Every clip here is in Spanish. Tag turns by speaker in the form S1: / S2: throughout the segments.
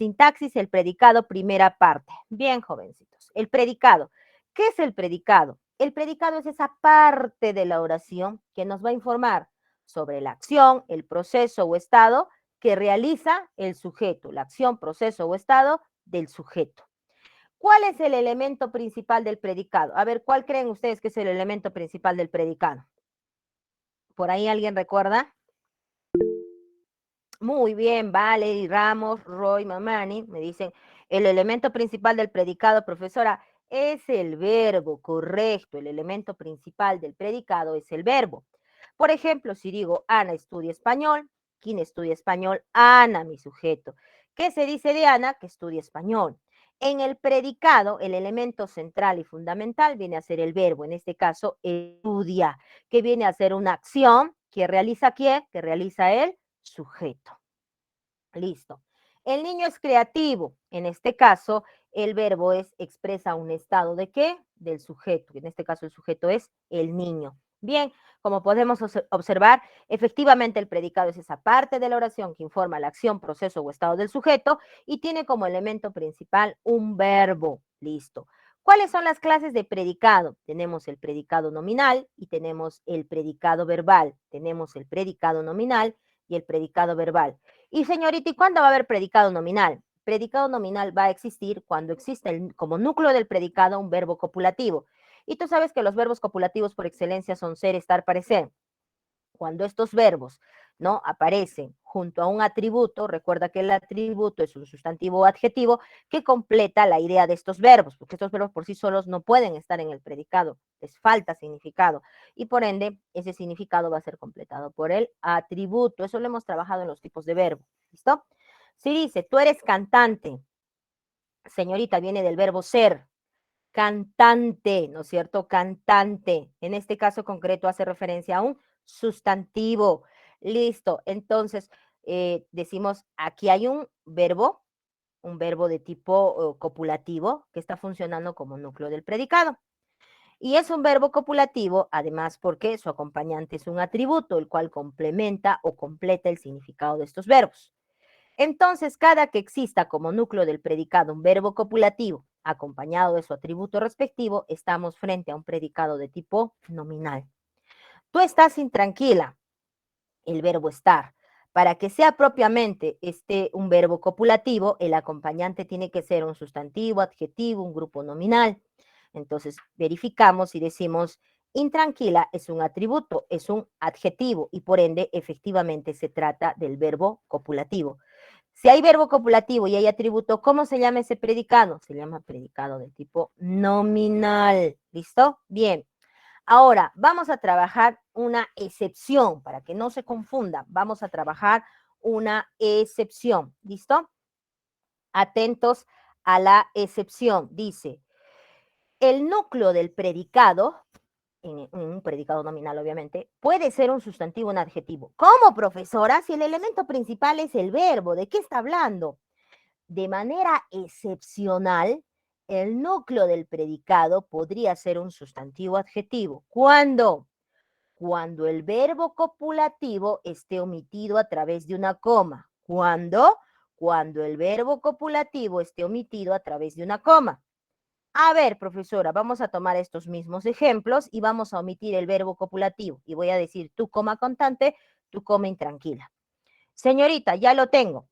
S1: Sintaxis, el predicado, primera parte. Bien, jovencitos. El predicado. ¿Qué es el predicado? El predicado es esa parte de la oración que nos va a informar sobre la acción, el proceso o estado que realiza el sujeto, la acción, proceso o estado del sujeto. ¿Cuál es el elemento principal del predicado? A ver, ¿cuál creen ustedes que es el elemento principal del predicado? ¿Por ahí alguien recuerda? Muy bien, Valerie, Ramos, Roy, Mamani, me dicen, el elemento principal del predicado, profesora, es el verbo, correcto, el elemento principal del predicado es el verbo. Por ejemplo, si digo, Ana estudia español, ¿quién estudia español? Ana, mi sujeto. ¿Qué se dice de Ana? Que estudia español. En el predicado, el elemento central y fundamental viene a ser el verbo, en este caso, estudia, que viene a ser una acción que realiza quién, que realiza él sujeto. Listo. El niño es creativo. En este caso, el verbo es expresa un estado de qué? Del sujeto. En este caso, el sujeto es el niño. Bien, como podemos observar, efectivamente el predicado es esa parte de la oración que informa la acción, proceso o estado del sujeto y tiene como elemento principal un verbo. Listo. ¿Cuáles son las clases de predicado? Tenemos el predicado nominal y tenemos el predicado verbal. Tenemos el predicado nominal y el predicado verbal. Y señorita, ¿y cuándo va a haber predicado nominal? Predicado nominal va a existir cuando existe como núcleo del predicado un verbo copulativo. Y tú sabes que los verbos copulativos por excelencia son ser, estar, parecer. Cuando estos verbos no aparecen junto a un atributo, recuerda que el atributo es un sustantivo o adjetivo que completa la idea de estos verbos, porque estos verbos por sí solos no pueden estar en el predicado, les falta significado y por ende ese significado va a ser completado por el atributo. Eso lo hemos trabajado en los tipos de verbo. ¿Listo? Si dice, tú eres cantante, señorita, viene del verbo ser, cantante, ¿no es cierto? Cantante. En este caso concreto hace referencia a un sustantivo. Listo. Entonces, decimos, aquí hay un verbo de tipo copulativo que está funcionando como núcleo del predicado. Y es un verbo copulativo, además, porque su acompañante es un atributo, el cual complementa o completa el significado de estos verbos. Entonces, cada que exista como núcleo del predicado un verbo copulativo acompañado de su atributo respectivo, estamos frente a un predicado de tipo nominal. Tú estás intranquila, el verbo estar. Para que sea propiamente un verbo copulativo, el acompañante tiene que ser un sustantivo, adjetivo, un grupo nominal. Entonces, verificamos y decimos, intranquila es un atributo, es un adjetivo y por ende, efectivamente, se trata del verbo copulativo. Si hay verbo copulativo y hay atributo, ¿cómo se llama ese predicado? Se llama predicado de tipo nominal. ¿Listo? Bien. Ahora, vamos a trabajar una excepción para que no se confunda. Vamos a trabajar una excepción. ¿Listo? Atentos a la excepción. Dice, el núcleo del predicado, en un predicado nominal obviamente, puede ser un sustantivo o un adjetivo. ¿Cómo, profesora? Si el elemento principal es el verbo, ¿de qué está hablando? De manera excepcional, el núcleo del predicado podría ser un sustantivo adjetivo. ¿Cuándo? Cuando el verbo copulativo esté omitido a través de una coma. ¿Cuándo? Cuando el verbo copulativo esté omitido a través de una coma. A ver, profesora, vamos a tomar estos mismos ejemplos y vamos a omitir el verbo copulativo. Y voy a decir tú coma constante, tú coma intranquila. Señorita, ya lo tengo.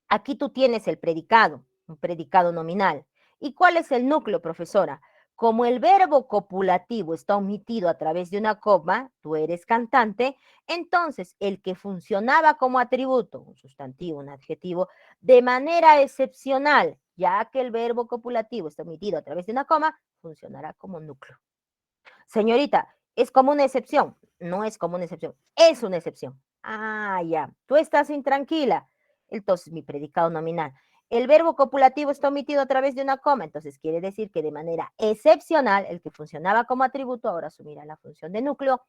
S1: Aquí tú tienes el predicado, un predicado nominal. ¿Y cuál es el núcleo, profesora? Como el verbo copulativo está omitido a través de una coma, tú eres cantante, entonces el que funcionaba como atributo, un sustantivo, un adjetivo, de manera excepcional, ya que el verbo copulativo está omitido a través de una coma, funcionará como núcleo. Señorita, ¿es como una excepción? No es como una excepción, es una excepción. Ah, ya, tú estás intranquila. Entonces, mi predicado nominal. El verbo copulativo está omitido a través de una coma, entonces quiere decir que de manera excepcional, el que funcionaba como atributo ahora asumirá la función de núcleo.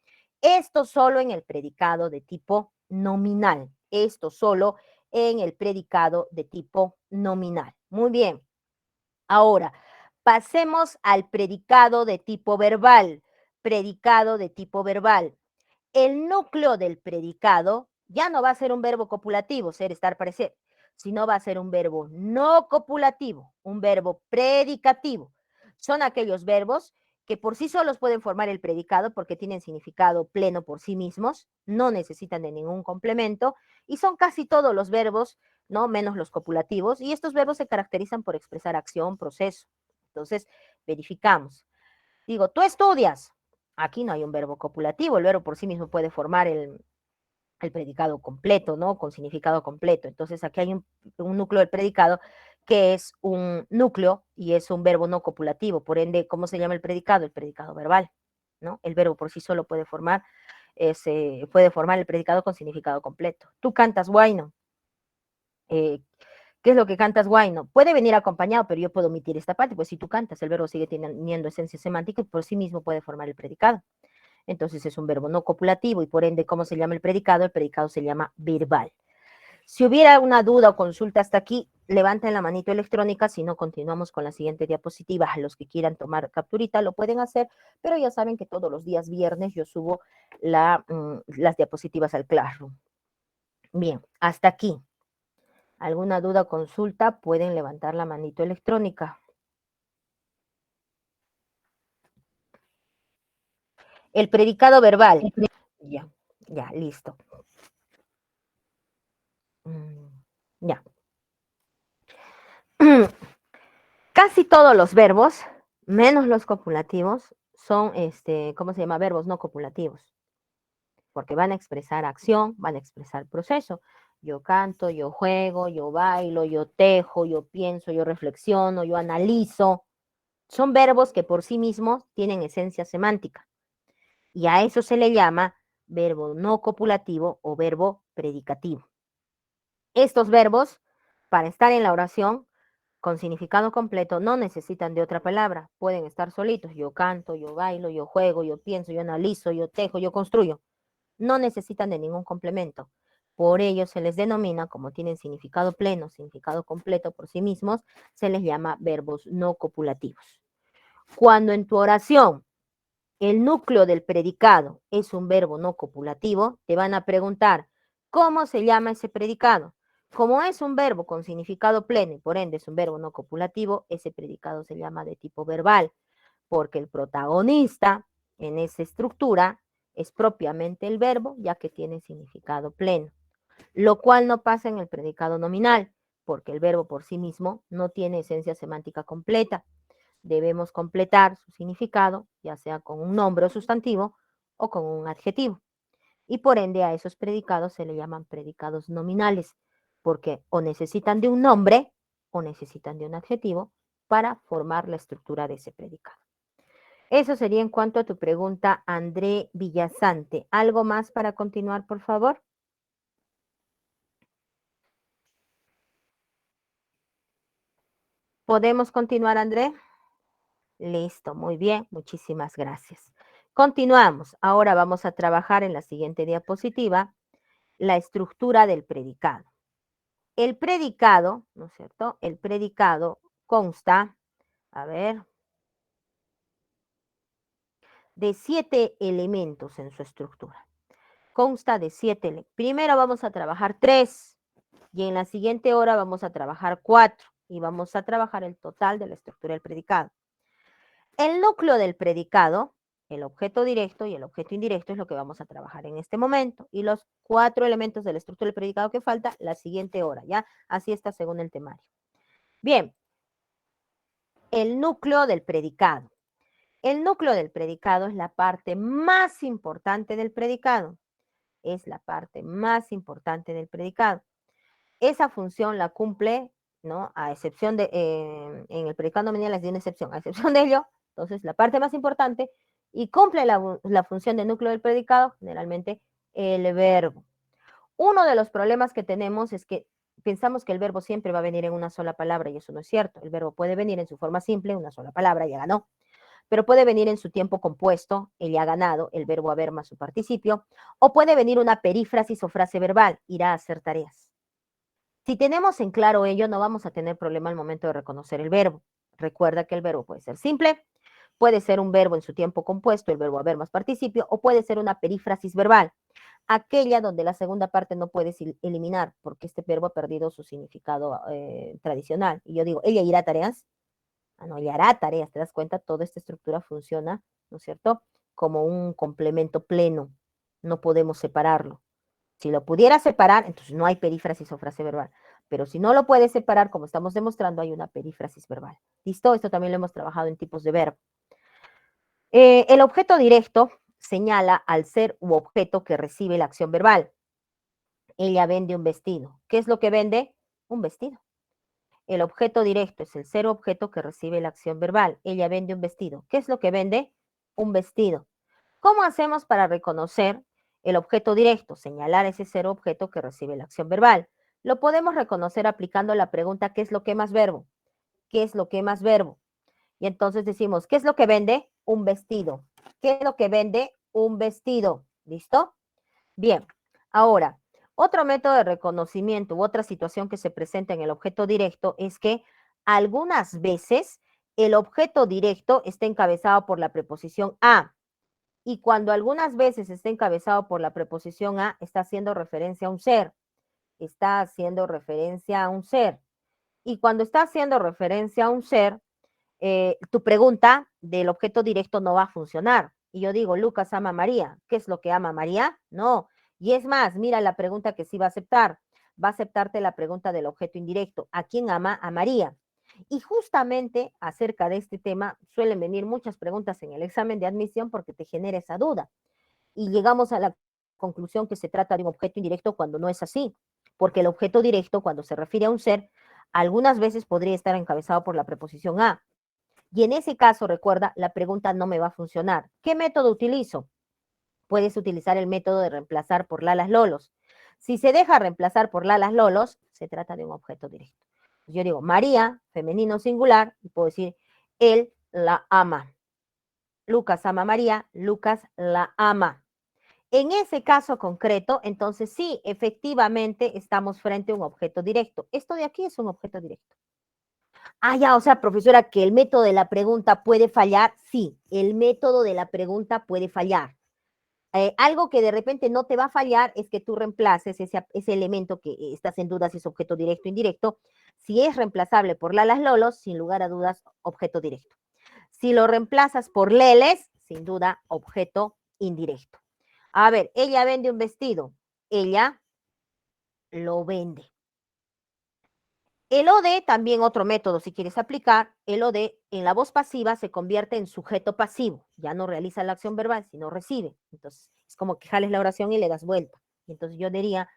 S1: Esto solo en el predicado de tipo nominal. Esto solo en el predicado de tipo nominal. Muy bien. Ahora, pasemos al predicado de tipo verbal. Predicado de tipo verbal. El núcleo del predicado ya no va a ser un verbo copulativo, ser, estar, parecer, sino va a ser un verbo no copulativo, un verbo predicativo. Son aquellos verbos que por sí solos pueden formar el predicado porque tienen significado pleno por sí mismos, no necesitan de ningún complemento y son casi todos los verbos, ¿no? Menos los copulativos, y estos verbos se caracterizan por expresar acción, proceso. Entonces, verificamos. Digo, tú estudias. Aquí no hay un verbo copulativo, el verbo por sí mismo puede formar el predicado completo, ¿no? Con significado completo. Entonces, aquí hay un núcleo del predicado que es un núcleo y es un verbo no copulativo. Por ende, ¿cómo se llama el predicado? El predicado verbal, ¿no? El verbo por sí solo puede formar el predicado con significado completo. Tú cantas guayno. ¿Qué es lo que cantas guayno? Puede venir acompañado, pero yo puedo omitir esta parte, pues si tú cantas, el verbo sigue teniendo esencia semántica y por sí mismo puede formar el predicado. Entonces es un verbo no copulativo y por ende, ¿cómo se llama el predicado? El predicado se llama verbal. Si hubiera una duda o consulta hasta aquí, levanten la manito electrónica, si no, continuamos con la siguiente diapositiva. A los que quieran tomar capturita lo pueden hacer, pero ya saben que todos los días viernes yo subo las diapositivas al Classroom. Bien, hasta aquí. ¿Alguna duda o consulta? Pueden levantar la manito electrónica. El predicado verbal. Ya, ya, listo. Ya. Casi todos los verbos, menos los copulativos, son, ¿cómo se llama? Verbos no copulativos, porque van a expresar acción, van a expresar proceso. Yo canto, yo juego, yo bailo, yo tejo, yo pienso, yo reflexiono, yo analizo. Son verbos que por sí mismos tienen esencia semántica. Y a eso se le llama verbo no copulativo o verbo predicativo. Estos verbos, para estar en la oración, con significado completo, no necesitan de otra palabra, pueden estar solitos. Yo canto, yo bailo, yo juego, yo pienso, yo analizo, yo tejo, yo construyo. No necesitan de ningún complemento. Por ello se les denomina, como tienen significado pleno, significado completo por sí mismos, se les llama verbos no copulativos. Cuando en tu oración el núcleo del predicado es un verbo no copulativo, te van a preguntar, ¿cómo se llama ese predicado? Como es un verbo con significado pleno y por ende es un verbo no copulativo, ese predicado se llama de tipo verbal, porque el protagonista en esa estructura es propiamente el verbo, ya que tiene significado pleno, lo cual no pasa en el predicado nominal, porque el verbo por sí mismo no tiene esencia semántica completa. Debemos completar su significado, ya sea con un nombre o sustantivo o con un adjetivo. Y por ende a esos predicados se le llaman predicados nominales, porque o necesitan de un nombre o necesitan de un adjetivo para formar la estructura de ese predicado. Eso sería en cuanto a tu pregunta, André Villasante. ¿Algo más para continuar, por favor? ¿Podemos continuar, André? Listo, muy bien, muchísimas gracias. Continuamos. Ahora vamos a trabajar en la siguiente diapositiva la estructura del predicado. El predicado, ¿no es cierto? El predicado consta, a ver, de 7 elementos en su estructura. Consta de 7 elementos. Primero vamos a trabajar 3 y en la siguiente hora vamos a trabajar 4 y vamos a trabajar el total de la estructura del predicado. El núcleo del predicado, el objeto directo y el objeto indirecto es lo que vamos a trabajar en este momento. Y los 4 elementos de la estructura del predicado que falta, la siguiente hora, ¿ya? Así está según el temario. Bien, el núcleo del predicado. El núcleo del predicado es la parte más importante del predicado. Es la parte más importante del predicado. Esa función la cumple, ¿no? A excepción de, en el predicado nominal les di una excepción, a excepción de ello, entonces la parte más importante y cumple la función de núcleo del predicado, generalmente el verbo. Uno de los problemas que tenemos es que pensamos que el verbo siempre va a venir en una sola palabra y eso no es cierto. El verbo puede venir en su forma simple, una sola palabra, ya ganó, pero puede venir en su tiempo compuesto, el ya ganado, el verbo haber más su participio, o puede venir una perífrasis o frase verbal, irá a hacer tareas. Si tenemos en claro ello, no vamos a tener problema al momento de reconocer el verbo. Recuerda que el verbo puede ser simple, puede ser un verbo en su tiempo compuesto, el verbo haber más participio, o puede ser una perífrasis verbal. aquella donde la segunda parte no puedes eliminar, porque este verbo ha perdido su significado tradicional. Y yo digo, ¿ella irá a tareas? Ah, no, ella hará tareas, ¿te das cuenta? Toda esta estructura funciona, ¿no es cierto? Como un complemento pleno, no podemos separarlo. Si lo pudiera separar, entonces no hay perífrasis o frase verbal. Pero si no lo puedes separar, como estamos demostrando, hay una perífrasis verbal. ¿Listo? Esto también lo hemos trabajado en tipos de verbo. El objeto directo señala al ser u objeto que recibe la acción verbal. Ella vende un vestido. ¿Qué es lo que vende? Un vestido. El objeto directo es el ser objeto que recibe la acción verbal. Ella vende un vestido. ¿Qué es lo que vende? Un vestido. ¿Cómo hacemos para reconocer el objeto directo? Señalar ese ser objeto que recibe la acción verbal. Lo podemos reconocer aplicando la pregunta ¿qué es lo que más verbo? ¿Qué es lo que más verbo? Y entonces decimos, ¿qué es lo que vende? Un vestido. ¿Qué es lo que vende? Un vestido. ¿Listo? Bien. Ahora, otro método de reconocimiento u otra situación que se presenta en el objeto directo es que algunas veces el objeto directo está encabezado por la preposición a. Y cuando algunas veces está encabezado por la preposición a, está haciendo referencia a un ser. Está haciendo referencia a un ser. Y cuando está haciendo referencia a un ser, tu pregunta del objeto directo no va a funcionar. Y yo digo, Lucas ama a María. ¿Qué es lo que ama María? No. Y es más, mira la pregunta que sí va a aceptar. Va a aceptarte la pregunta del objeto indirecto. ¿A quién ama? A María. Y justamente acerca de este tema suelen venir muchas preguntas en el examen de admisión porque te genera esa duda. Y llegamos a la conclusión que se trata de un objeto indirecto cuando no es así. Porque el objeto directo, cuando se refiere a un ser, algunas veces podría estar encabezado por la preposición a. Y en ese caso, recuerda, la pregunta no me va a funcionar. ¿Qué método utilizo? Puedes utilizar el método de reemplazar por lalas lolos. Si se deja reemplazar por lalas lolos, se trata de un objeto directo. Yo digo María, femenino singular, y puedo decir él la ama. Lucas ama a María, Lucas la ama. En ese caso concreto, entonces sí, efectivamente estamos frente a un objeto directo. Esto de aquí es un objeto directo. Ah, ya, o sea, profesora, que el método de la pregunta puede fallar. Sí, el método de la pregunta puede fallar. Algo que de repente no te va a fallar es que tú reemplaces ese elemento que estás en duda si es objeto directo o indirecto. Si es reemplazable por lalas lolos, sin lugar a dudas, objeto directo. Si lo reemplazas por leles, sin duda, objeto indirecto. A ver, ella vende un vestido. Ella lo vende. El OD, también otro método, si quieres aplicar, el OD en la voz pasiva se convierte en sujeto pasivo. Ya no realiza la acción verbal, sino recibe. Entonces, es como que jales la oración y le das vuelta. Entonces, yo diría,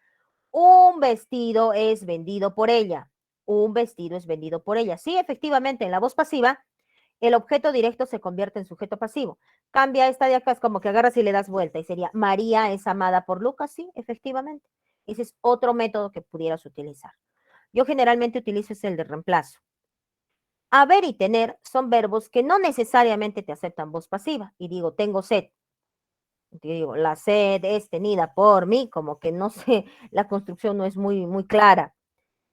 S1: un vestido es vendido por ella. Un vestido es vendido por ella. Sí, efectivamente, en la voz pasiva, el objeto directo se convierte en sujeto pasivo. Cambia esta de acá, es como que agarras y le das vuelta y sería, María es amada por Lucas. Sí, efectivamente. Ese es otro método que pudieras utilizar. Yo generalmente utilizo es el de reemplazo. Haber y tener son verbos que no necesariamente te aceptan voz pasiva. Y digo, tengo sed. Yo digo, la sed es tenida por mí, como que no sé, la construcción no es muy clara.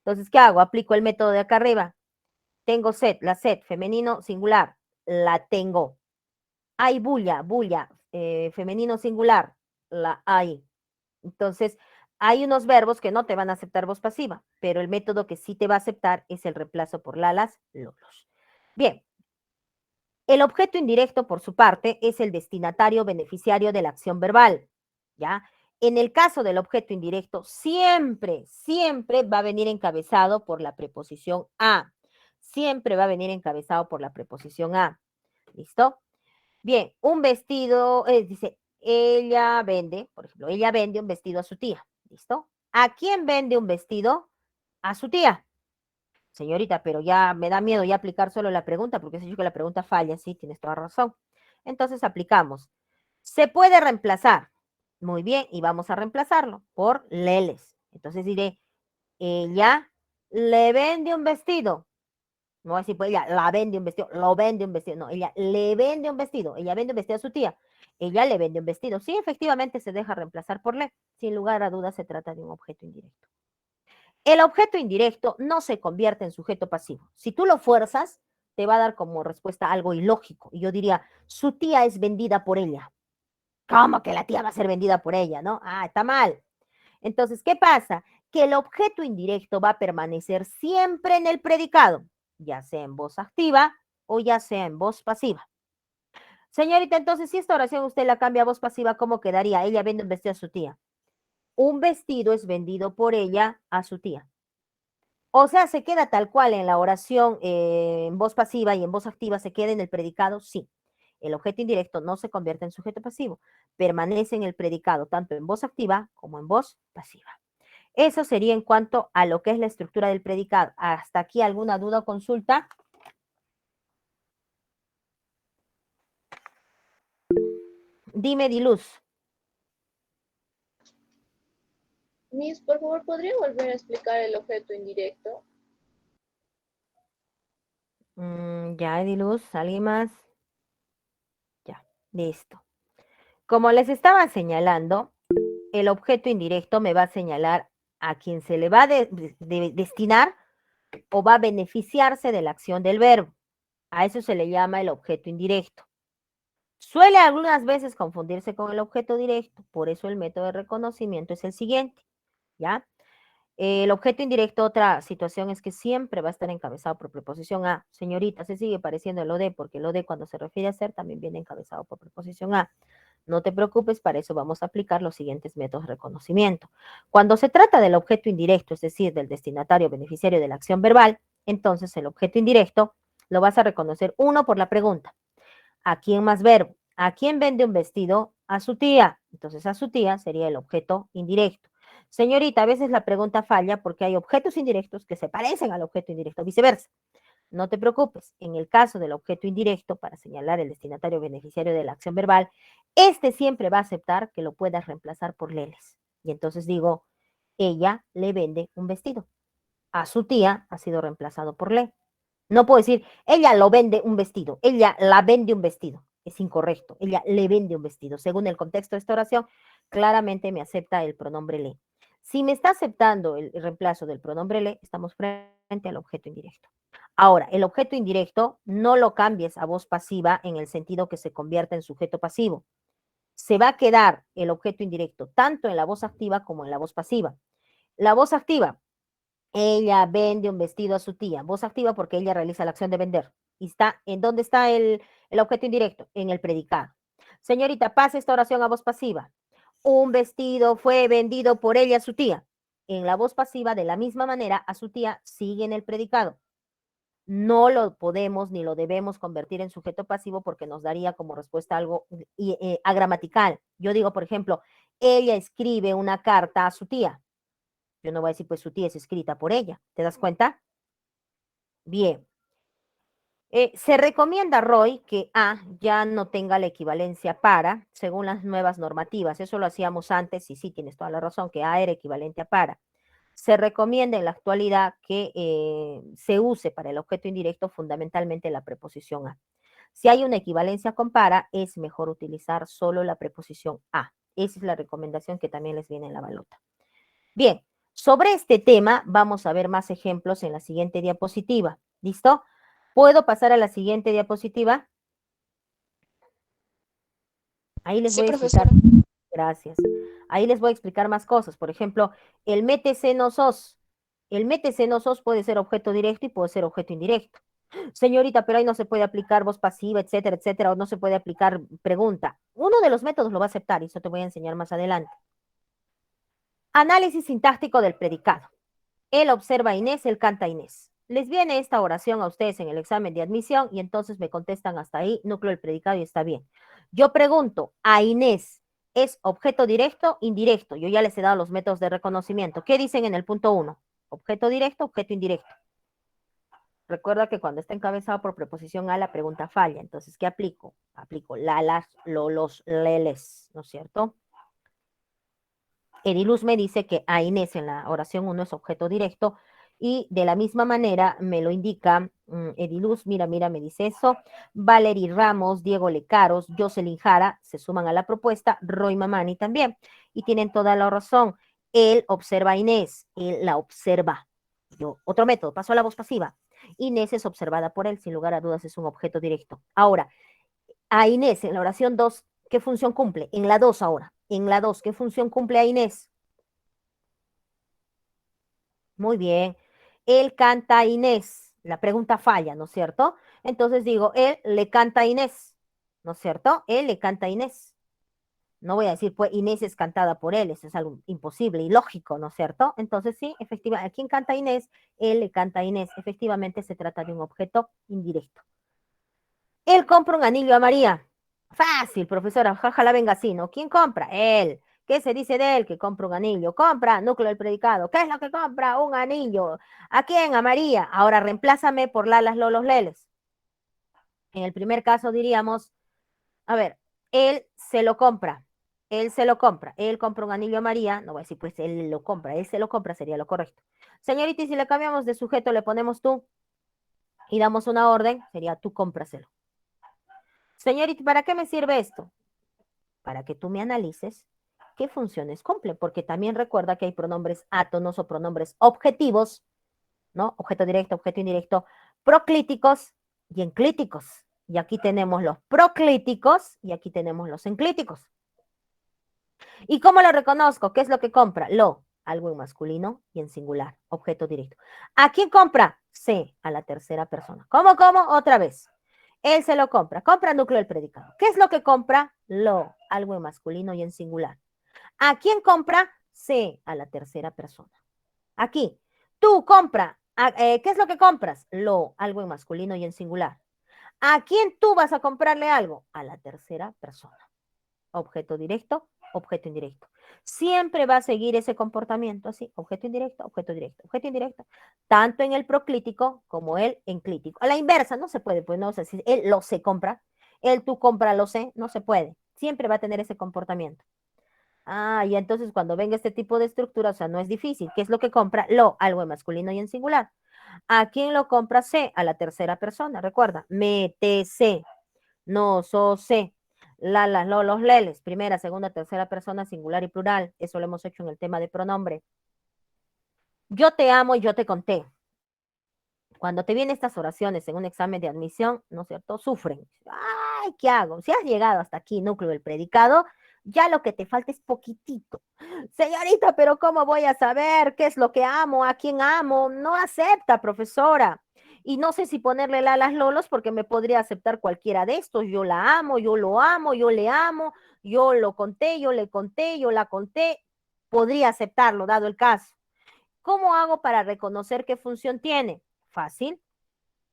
S1: Entonces, ¿qué hago? Aplico el método de acá arriba. Tengo sed, la sed, femenino singular, la tengo. Hay bulla, femenino singular, la hay. Entonces, hay unos verbos que no te van a aceptar voz pasiva, pero el método que sí te va a aceptar es el reemplazo por lalas, lolos. Bien, el objeto indirecto, por su parte, es el destinatario beneficiario de la acción verbal, ¿ya? En el caso del objeto indirecto, siempre va a venir encabezado por la preposición a. Siempre va a venir encabezado por la preposición a. ¿Listo? Bien, un vestido, dice, ella vende, por ejemplo, ella vende un vestido a su tía. ¿Listo? ¿A quién vende un vestido? A su tía. Señorita, pero ya me da miedo ya aplicar solo la pregunta, porque sé yo que la pregunta falla, sí, tienes toda razón. Entonces aplicamos. Se puede reemplazar. Muy bien, y vamos a reemplazarlo por leles. Entonces diré, ella le vende un vestido. No así, pues ella la vende un vestido, lo vende un vestido. No, ella le vende un vestido. Ella vende un vestido a su tía. Ella le vende un vestido. Sí, efectivamente se deja reemplazar por le. Sin lugar a dudas se trata de un objeto indirecto. El objeto indirecto no se convierte en sujeto pasivo. Si tú lo fuerzas, te va a dar como respuesta algo ilógico. Y yo diría, su tía es vendida por ella. ¿Cómo que la tía va a ser vendida por ella, no? Ah, está mal. Entonces, ¿qué pasa? Que el objeto indirecto va a permanecer siempre en el predicado, ya sea en voz activa o ya sea en voz pasiva. Señorita, entonces, si esta oración usted la cambia a voz pasiva, ¿cómo quedaría? Ella vende un vestido a su tía. Un vestido es vendido por ella a su tía. O sea, se queda tal cual en la oración en voz pasiva y en voz activa se queda en el predicado, sí. El objeto indirecto no se convierte en sujeto pasivo, permanece en el predicado tanto en voz activa como en voz pasiva. Eso sería en cuanto a lo que es la estructura del predicado. ¿Hasta aquí alguna duda o consulta? Dime, Diluz.
S2: Miss, por favor, ¿podría volver a explicar el objeto indirecto?
S1: Ya, Ediluz, ¿alguien más? Ya, listo. Como les estaba señalando, el objeto indirecto me va a señalar a quien se le va a destinar o va a beneficiarse de la acción del verbo. A eso se le llama el objeto indirecto. Suele algunas veces confundirse con el objeto directo, por eso el método de reconocimiento es el siguiente, ¿ya? El objeto indirecto, otra situación es que siempre va a estar encabezado por preposición a. Señorita, se sigue pareciendo el OD, porque el OD cuando se refiere a ser también viene encabezado por preposición a. No te preocupes, para eso vamos a aplicar los siguientes métodos de reconocimiento. Cuando se trata del objeto indirecto, es decir, del destinatario beneficiario de la acción verbal, entonces el objeto indirecto lo vas a reconocer uno por la pregunta. ¿A quién más verbo? ¿A quién vende un vestido? A su tía. Entonces a su tía sería el objeto indirecto. Señorita, a veces la pregunta falla porque hay objetos indirectos que se parecen al objeto indirecto, viceversa. No te preocupes, en el caso del objeto indirecto, para señalar el destinatario beneficiario de la acción verbal, este siempre va a aceptar que lo puedas reemplazar por leles. Y entonces digo, ella le vende un vestido. A su tía ha sido reemplazado por le. No puedo decir, ella lo vende un vestido, ella la vende un vestido. Es incorrecto, ella le vende un vestido. Según el contexto de esta oración, claramente me acepta el pronombre le. Si me está aceptando el reemplazo del pronombre le, estamos frente al objeto indirecto. Ahora, el objeto indirecto no lo cambies a voz pasiva en el sentido que se convierta en sujeto pasivo. Se va a quedar el objeto indirecto tanto en la voz activa como en la voz pasiva. La voz activa, ella vende un vestido a su tía. Voz activa porque ella realiza la acción de vender. Y está, ¿en dónde está el objeto indirecto? En el predicado. Señorita, pase esta oración a voz pasiva. Un vestido fue vendido por ella a su tía. En la voz pasiva, de la misma manera, a su tía sigue en el predicado. No lo podemos ni lo debemos convertir en sujeto pasivo porque nos daría como respuesta algo agramatical. Yo digo, por ejemplo, ella escribe una carta a su tía. Yo no voy a decir, pues su tía es escrita por ella. ¿Te das cuenta? Bien. Se recomienda, Roy, que A ya no tenga la equivalencia para, según las nuevas normativas. Eso lo hacíamos antes y sí, tienes toda la razón, que A era equivalente a para. Se recomienda en la actualidad que se use para el objeto indirecto fundamentalmente la preposición a. Si hay una equivalencia con para, es mejor utilizar solo la preposición a. Esa es la recomendación que también les viene en la balota. Bien, sobre este tema vamos a ver más ejemplos en la siguiente diapositiva. ¿Listo? ¿Puedo pasar a la siguiente diapositiva? Ahí les
S2: Sí,
S1: voy a explicar.
S2: profesora.
S1: Gracias. Ahí les voy a explicar más cosas. Por ejemplo, el métese no sos. El métese no sos puede ser objeto directo y puede ser objeto indirecto. Señorita, pero ahí no se puede aplicar voz pasiva, etcétera, etcétera, o no se puede aplicar pregunta. Uno de los métodos lo va a aceptar y eso te voy a enseñar más adelante. Análisis sintáctico del predicado. Él observa a Inés, él canta a Inés. Les viene esta oración a ustedes en el examen de admisión y entonces me contestan hasta ahí, núcleo del predicado y está bien. Yo pregunto, a Inés, ¿es objeto directo, indirecto? Yo ya les he dado los métodos de reconocimiento. ¿Qué dicen en el punto 1? Objeto directo, objeto indirecto. Recuerda que cuando está encabezado por preposición a, la pregunta falla. Entonces, ¿qué aplico? Aplico la, las, lo, los, leles, ¿no es cierto? Ediluz me dice que a Inés en la oración 1 es objeto directo y de la misma manera me lo indica Ediluz, mira, me dice eso. Valery Ramos, Diego Lecaros, Jocelyn Jara se suman a la propuesta, Roy Mamani también. Y tienen toda la razón. Él observa a Inés, él la observa. Yo, otro método, paso a la voz pasiva. Inés es observada por él, sin lugar a dudas es un objeto directo. Ahora, a Inés en la oración 2, ¿qué función cumple? En la 2 ahora. En la 2, ¿qué función cumple a Inés? Muy bien. Él canta a Inés. La pregunta falla, ¿no es cierto? Entonces digo, él le canta a Inés, ¿no es cierto? Él le canta a Inés. No voy a decir, pues Inés es cantada por él, eso es algo imposible, ilógico, ¿no es cierto? Entonces sí, efectivamente, ¿a quién canta Inés? Él le canta a Inés. Efectivamente se trata de un objeto indirecto. Él compra un anillo a María. Fácil, profesora, ojalá venga así, ¿no? ¿Quién compra? Él. ¿Qué se dice de él? Que compra un anillo. Compra, núcleo del predicado. ¿Qué es lo que compra? Un anillo. ¿A quién? A María. Ahora reemplázame por Lalas, Lolos, Leles. En el primer caso diríamos, a ver, él se lo compra. Él se lo compra. Él compra un anillo a María. No voy a decir, pues él lo compra. Él se lo compra sería lo correcto. Señorita, y si le cambiamos de sujeto, le ponemos tú y damos una orden, sería tú cómpraselo. Señorita, ¿para qué me sirve esto? Para que tú me analices qué funciones cumple, porque también recuerda que hay pronombres átonos o pronombres objetivos, ¿no? Objeto directo, objeto indirecto, proclíticos y enclíticos. Y aquí tenemos los proclíticos y aquí tenemos los enclíticos. ¿Y cómo lo reconozco? ¿Qué es lo que compra? Lo, algo en masculino y en singular, objeto directo. ¿A quién compra? C, a la tercera persona. ¿Cómo? Otra vez. Él se lo compra. Compra núcleo del predicado. ¿Qué es lo que compra? Lo, algo en masculino y en singular. ¿A quién compra? C, a la tercera persona. Aquí, tú compra. ¿Qué es lo que compras? Lo, algo en masculino y en singular. ¿A quién tú vas a comprarle algo? A la tercera persona. Objeto directo, objeto indirecto. Siempre va a seguir ese comportamiento así, objeto indirecto, objeto directo, objeto indirecto, tanto en el proclítico como el enclítico. A la inversa, no se puede, pues no, o sea, si él lo se compra, él tú compra lo sé, no se puede. Siempre va a tener ese comportamiento. Ah, y entonces cuando venga este tipo de estructura, o sea, no es difícil. ¿Qué es lo que compra? Lo, algo en masculino y en singular. ¿A quién lo compra? C, a la tercera persona. Recuerda, mete C, no, so, C. Lalas, lolos, leles, primera, segunda, tercera persona, singular y plural. Eso lo hemos hecho en el tema de pronombre. Yo te amo y yo te conté. Cuando te vienen estas oraciones en un examen de admisión, ¿no es cierto? Sufren. Ay, ¿qué hago? Si has llegado hasta aquí, núcleo del predicado, ya lo que te falta es poquitito. Señorita, pero ¿cómo voy a saber qué es lo que amo, a quién amo? No acepta, profesora. Y no sé si ponerle la a las lolos porque me podría aceptar cualquiera de estos. Yo la amo, yo lo amo, yo le amo, yo lo conté, yo le conté, yo la conté. Podría aceptarlo, dado el caso. ¿Cómo hago para reconocer qué función tiene? Fácil.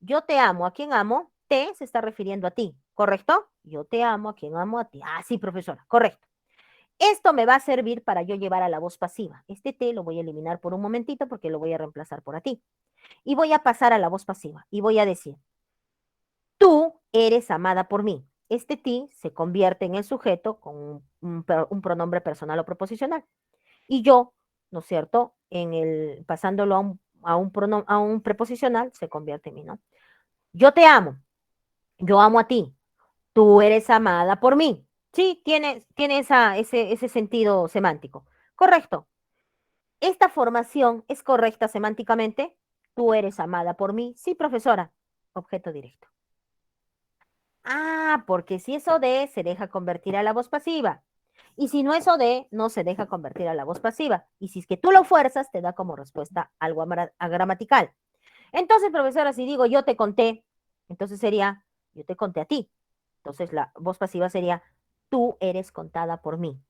S1: Yo te amo. ¿A quién amo? Te se está refiriendo a ti, ¿correcto? Yo te amo. ¿A quién amo? A ti. Ah, sí, profesora, correcto. Esto me va a servir para yo llevar a la voz pasiva. Este te lo voy a eliminar por un momentito porque lo voy a reemplazar por a ti. Y voy a pasar a la voz pasiva y voy a decir, tú eres amada por mí. Este ti se convierte en el sujeto con un pronombre personal o proposicional. Y yo, ¿no es cierto? Pasándolo a un preposicional, se convierte en mí, ¿no? Yo te amo, yo amo a ti, tú eres amada por mí. Sí, tiene ese sentido semántico. Correcto. ¿Esta formación es correcta semánticamente? Tú eres amada por mí. Sí, profesora. Objeto directo. Ah, porque si es OD, se deja convertir a la voz pasiva. Y si no es OD, no se deja convertir a la voz pasiva. Y si es que tú lo fuerzas, te da como respuesta algo gramatical. Entonces, profesora, si digo yo te conté, entonces sería yo te conté a ti. Entonces la voz pasiva sería tú eres contada por mí.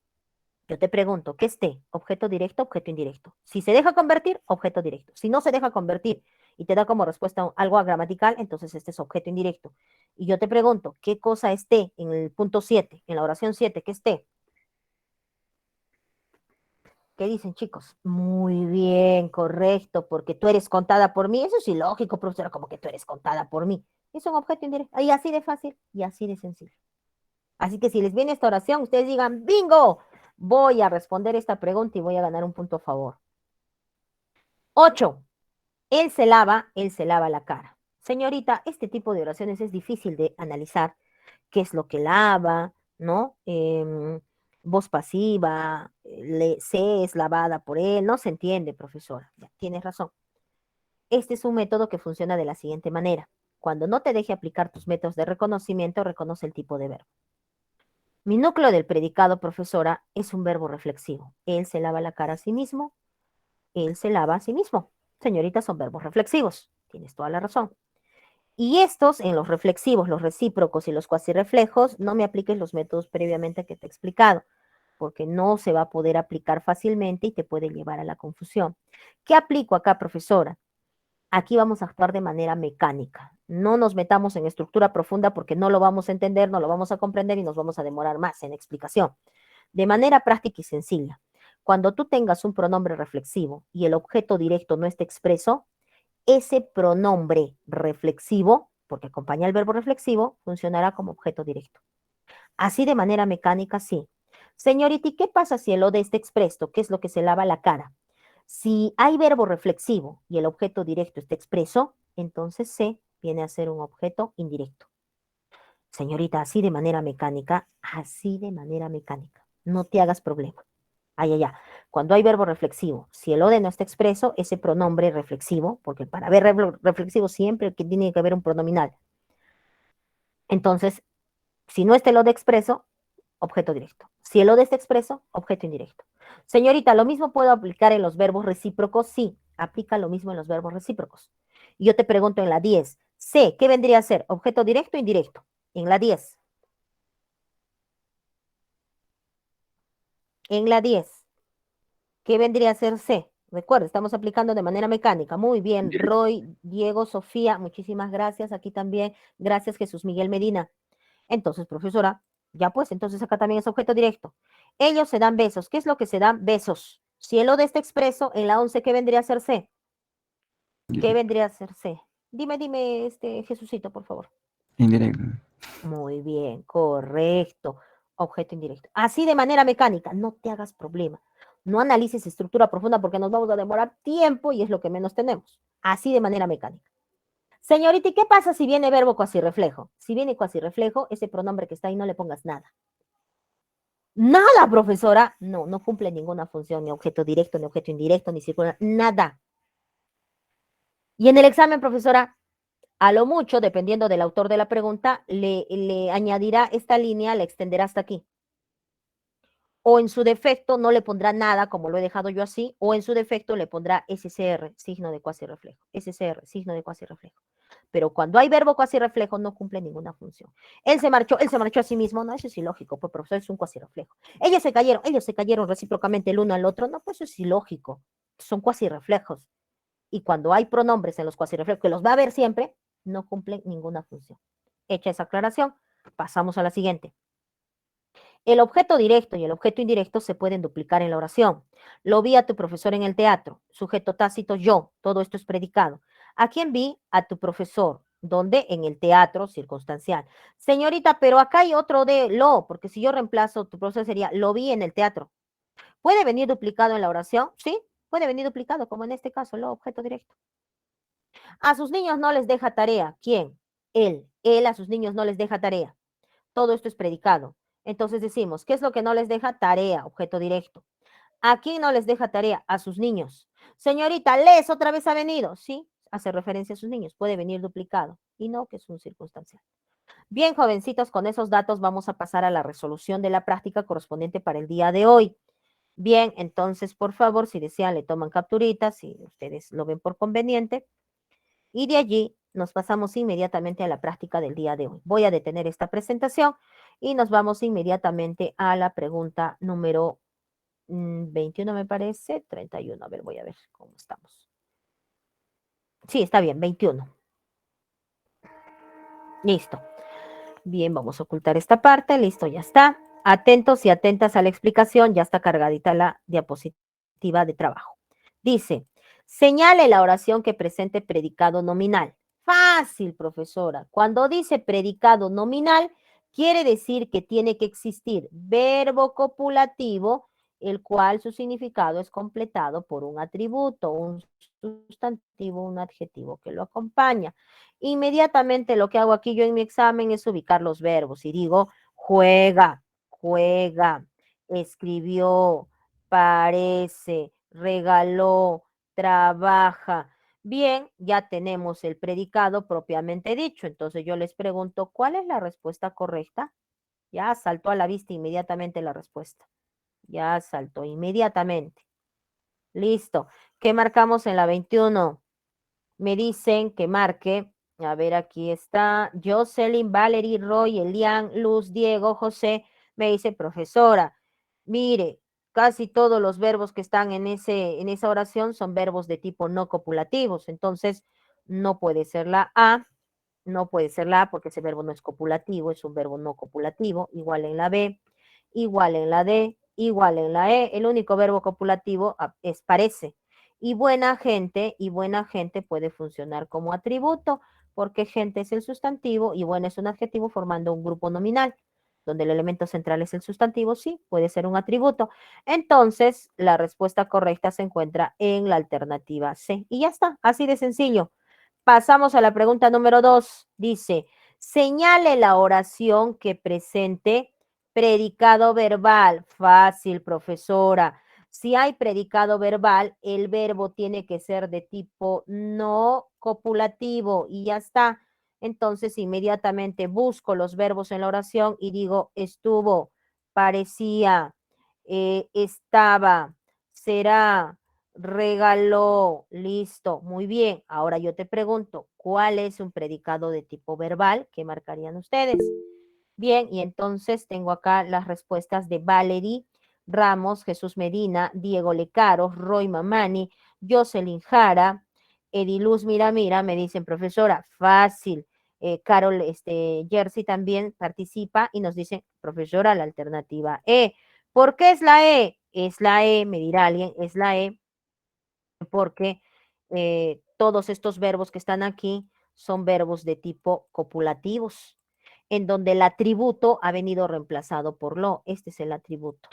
S1: Yo te pregunto, ¿qué esté? Objeto directo, objeto indirecto. Si se deja convertir, objeto directo. Si no se deja convertir y te da como respuesta algo gramatical, entonces este es objeto indirecto. Y yo te pregunto, ¿qué cosa esté en el punto 7, en la oración 7, qué esté? ¿Qué dicen, chicos? Muy bien, correcto, porque tú eres contada por mí. Eso es ilógico, profesora, como que tú eres contada por mí. Es un objeto indirecto. Y así de fácil y así de sencillo. Así que si les viene esta oración, ustedes digan, bingo, voy a responder esta pregunta y voy a ganar un punto a favor. 8. Él se lava la cara. Señorita, este tipo de oraciones es difícil de analizar. ¿Qué es lo que lava? ¿No? Voz pasiva, se es lavada por él. No se entiende, profesora. Ya, tienes razón. Este es un método que funciona de la siguiente manera. Cuando no te deje aplicar tus métodos de reconocimiento, reconoce el tipo de verbo. Mi núcleo del predicado, profesora, es un verbo reflexivo. Él se lava la cara a sí mismo, él se lava a sí mismo. Señorita, son verbos reflexivos. Tienes toda la razón. Y estos, en los reflexivos, los recíprocos y los cuasirreflejos, no me apliques los métodos previamente que te he explicado, porque no se va a poder aplicar fácilmente y te puede llevar a la confusión. ¿Qué aplico acá, profesora? Aquí vamos a actuar de manera mecánica. No nos metamos en estructura profunda porque no lo vamos a entender, no lo vamos a comprender y nos vamos a demorar más en explicación. De manera práctica y sencilla, cuando tú tengas un pronombre reflexivo y el objeto directo no esté expreso, ese pronombre reflexivo, porque acompaña el verbo reflexivo, funcionará como objeto directo. Así de manera mecánica, sí. Señorita, ¿y qué pasa si el o de está expreso? ¿Qué es lo que se lava la cara? Si hay verbo reflexivo y el objeto directo está expreso, entonces se viene a ser un objeto indirecto. Señorita, así de manera mecánica. No te hagas problema. Ay, ay, ay. Cuando hay verbo reflexivo, si el ode no está expreso, ese pronombre reflexivo, porque para ver reflexivo siempre que tiene que haber un pronominal. Entonces, si no está el ode expreso, objeto directo. Si el ode está expreso, objeto indirecto. Señorita, ¿lo mismo puedo aplicar en los verbos recíprocos? Sí, aplica lo mismo en los verbos recíprocos. Y yo te pregunto en la 10, C, ¿qué vendría a ser? ¿Objeto directo o indirecto? En la 10. En la 10. ¿Qué vendría a ser C? Recuerda, estamos aplicando de manera mecánica. Muy bien,
S3: Directo.
S1: Roy, Diego, Sofía, muchísimas gracias. Aquí también, gracias Jesús Miguel Medina. Entonces, profesora, ya pues, entonces acá también es objeto directo. Ellos se dan besos. ¿Qué es lo que se dan? Besos. Si el O de este expreso, en la 11, ¿qué vendría a ser C? ¿Qué
S3: Directo.
S1: vendría a ser C? Dime, Jesucito, por favor.
S3: Indirecto.
S1: Muy bien, correcto. Objeto indirecto. Así de manera mecánica, no te hagas problema. No analices estructura profunda porque nos vamos a demorar tiempo y es lo que menos tenemos. Así de manera mecánica. Señorita, ¿y qué pasa si viene verbo cuasirreflejo? Si viene cuasirreflejo, ese pronombre que está ahí no le pongas nada. Nada, profesora. No, no cumple ninguna función, ni objeto directo, ni objeto indirecto, ni circular, nada. Y en el examen, profesora, a lo mucho, dependiendo del autor de la pregunta, le añadirá esta línea, le extenderá hasta aquí. O en su defecto no le pondrá nada, como lo he dejado yo así, o en su defecto le pondrá SCR, signo de cuasirreflejo. SCR, signo de cuasirreflejo. Pero cuando hay verbo cuasirreflejo no cumple ninguna función. Él se marchó a sí mismo, no, eso es ilógico, pues profesor, es un cuasirreflejo. Ellos se cayeron recíprocamente el uno al otro, no, pues eso es ilógico. Son cuasirreflejos. Y cuando hay pronombres en los cuasirreflejos, que los va a ver siempre, no cumplen ninguna función. Hecha esa aclaración, pasamos a la siguiente. El objeto directo y el objeto indirecto se pueden duplicar en la oración. Lo vi a tu profesor en el teatro, sujeto tácito yo, todo esto es predicado. ¿A quién vi? A tu profesor. ¿Dónde? En el teatro circunstancial. Señorita, pero acá hay otro de lo, porque si yo reemplazo tu profesor sería lo vi en el teatro. ¿Puede venir duplicado en la oración? Sí, puede venir duplicado, como en este caso, lo objeto directo. A sus niños no les deja tarea. ¿Quién? Él. Él a sus niños no les deja tarea. Todo esto es predicado. Entonces decimos, ¿qué es lo que no les deja? Tarea, objeto directo. ¿A quién no les deja tarea? A sus niños. Señorita, ¿les otra vez ha venido? Sí, hace referencia a sus niños. Puede venir duplicado. Y no, que es un circunstancial. Bien, jovencitos, con esos datos vamos a pasar a la resolución de la práctica correspondiente para el día de hoy. Bien, entonces, por favor, si desean, le toman capturitas, si ustedes lo ven por conveniente. Y de allí nos pasamos inmediatamente a la práctica del día de hoy. Voy a detener esta presentación y nos vamos inmediatamente a la pregunta número 21, me parece, 31. A ver, voy a ver cómo estamos. Sí, está bien, 21. Listo. Bien, vamos a ocultar esta parte. Listo, ya está. Atentos y atentas a la explicación. Ya está cargadita la diapositiva de trabajo. Dice, señale la oración que presente predicado nominal. Fácil, profesora. Cuando dice predicado nominal, quiere decir que tiene que existir verbo copulativo, el cual su significado es completado por un atributo, un sustantivo, un adjetivo que lo acompaña. Inmediatamente lo que hago aquí yo en mi examen es ubicar los verbos y digo, juega, juega, escribió, parece, regaló, trabaja. Bien, ya tenemos el predicado propiamente dicho. Entonces yo les pregunto, ¿cuál es la respuesta correcta? Ya saltó a la vista inmediatamente la respuesta. Ya saltó inmediatamente. Listo. ¿Qué marcamos en la 21? Me dicen que marque. A ver, aquí está. Jocelyn, Valerie, Roy, Elian, Luz, Diego, José. Me dice, profesora, mire, casi todos los verbos que están en esa oración son verbos de tipo no copulativos. Entonces, no puede ser la A. No puede ser la A porque ese verbo no es copulativo, es un verbo no copulativo. Igual en la B, igual en la D, igual en la E. El único verbo copulativo es parece. Y buena gente puede funcionar como atributo, porque gente es el sustantivo y buena es un adjetivo formando un grupo nominal, donde el elemento central es el sustantivo, sí, puede ser un atributo. Entonces, la respuesta correcta se encuentra en la alternativa C. Y ya está, así de sencillo. Pasamos a la pregunta número 2. Dice, señale la oración que presente predicado verbal. Fácil, profesora. Si hay predicado verbal, el verbo tiene que ser de tipo no copulativo y ya está. Entonces, inmediatamente busco los verbos en la oración y digo, estuvo, parecía, estaba, será, regaló, listo, muy bien. Ahora yo te pregunto, ¿cuál es un predicado de tipo verbal? ¿Qué marcarían ustedes? Bien, y entonces tengo acá las respuestas de Valerie Ramos, Jesús Medina, Diego Lecaros, Roy Mamani, Jocelyn Jara, Ediluz Mira, me dicen, profesora, fácil. Carol Jersey también participa y nos dice, profesora, la alternativa E. ¿Por qué es la E? Es la E, me dirá alguien, es la E porque todos estos verbos que están aquí son verbos de tipo copulativos, en donde el atributo ha venido reemplazado por lo. Este es el atributo.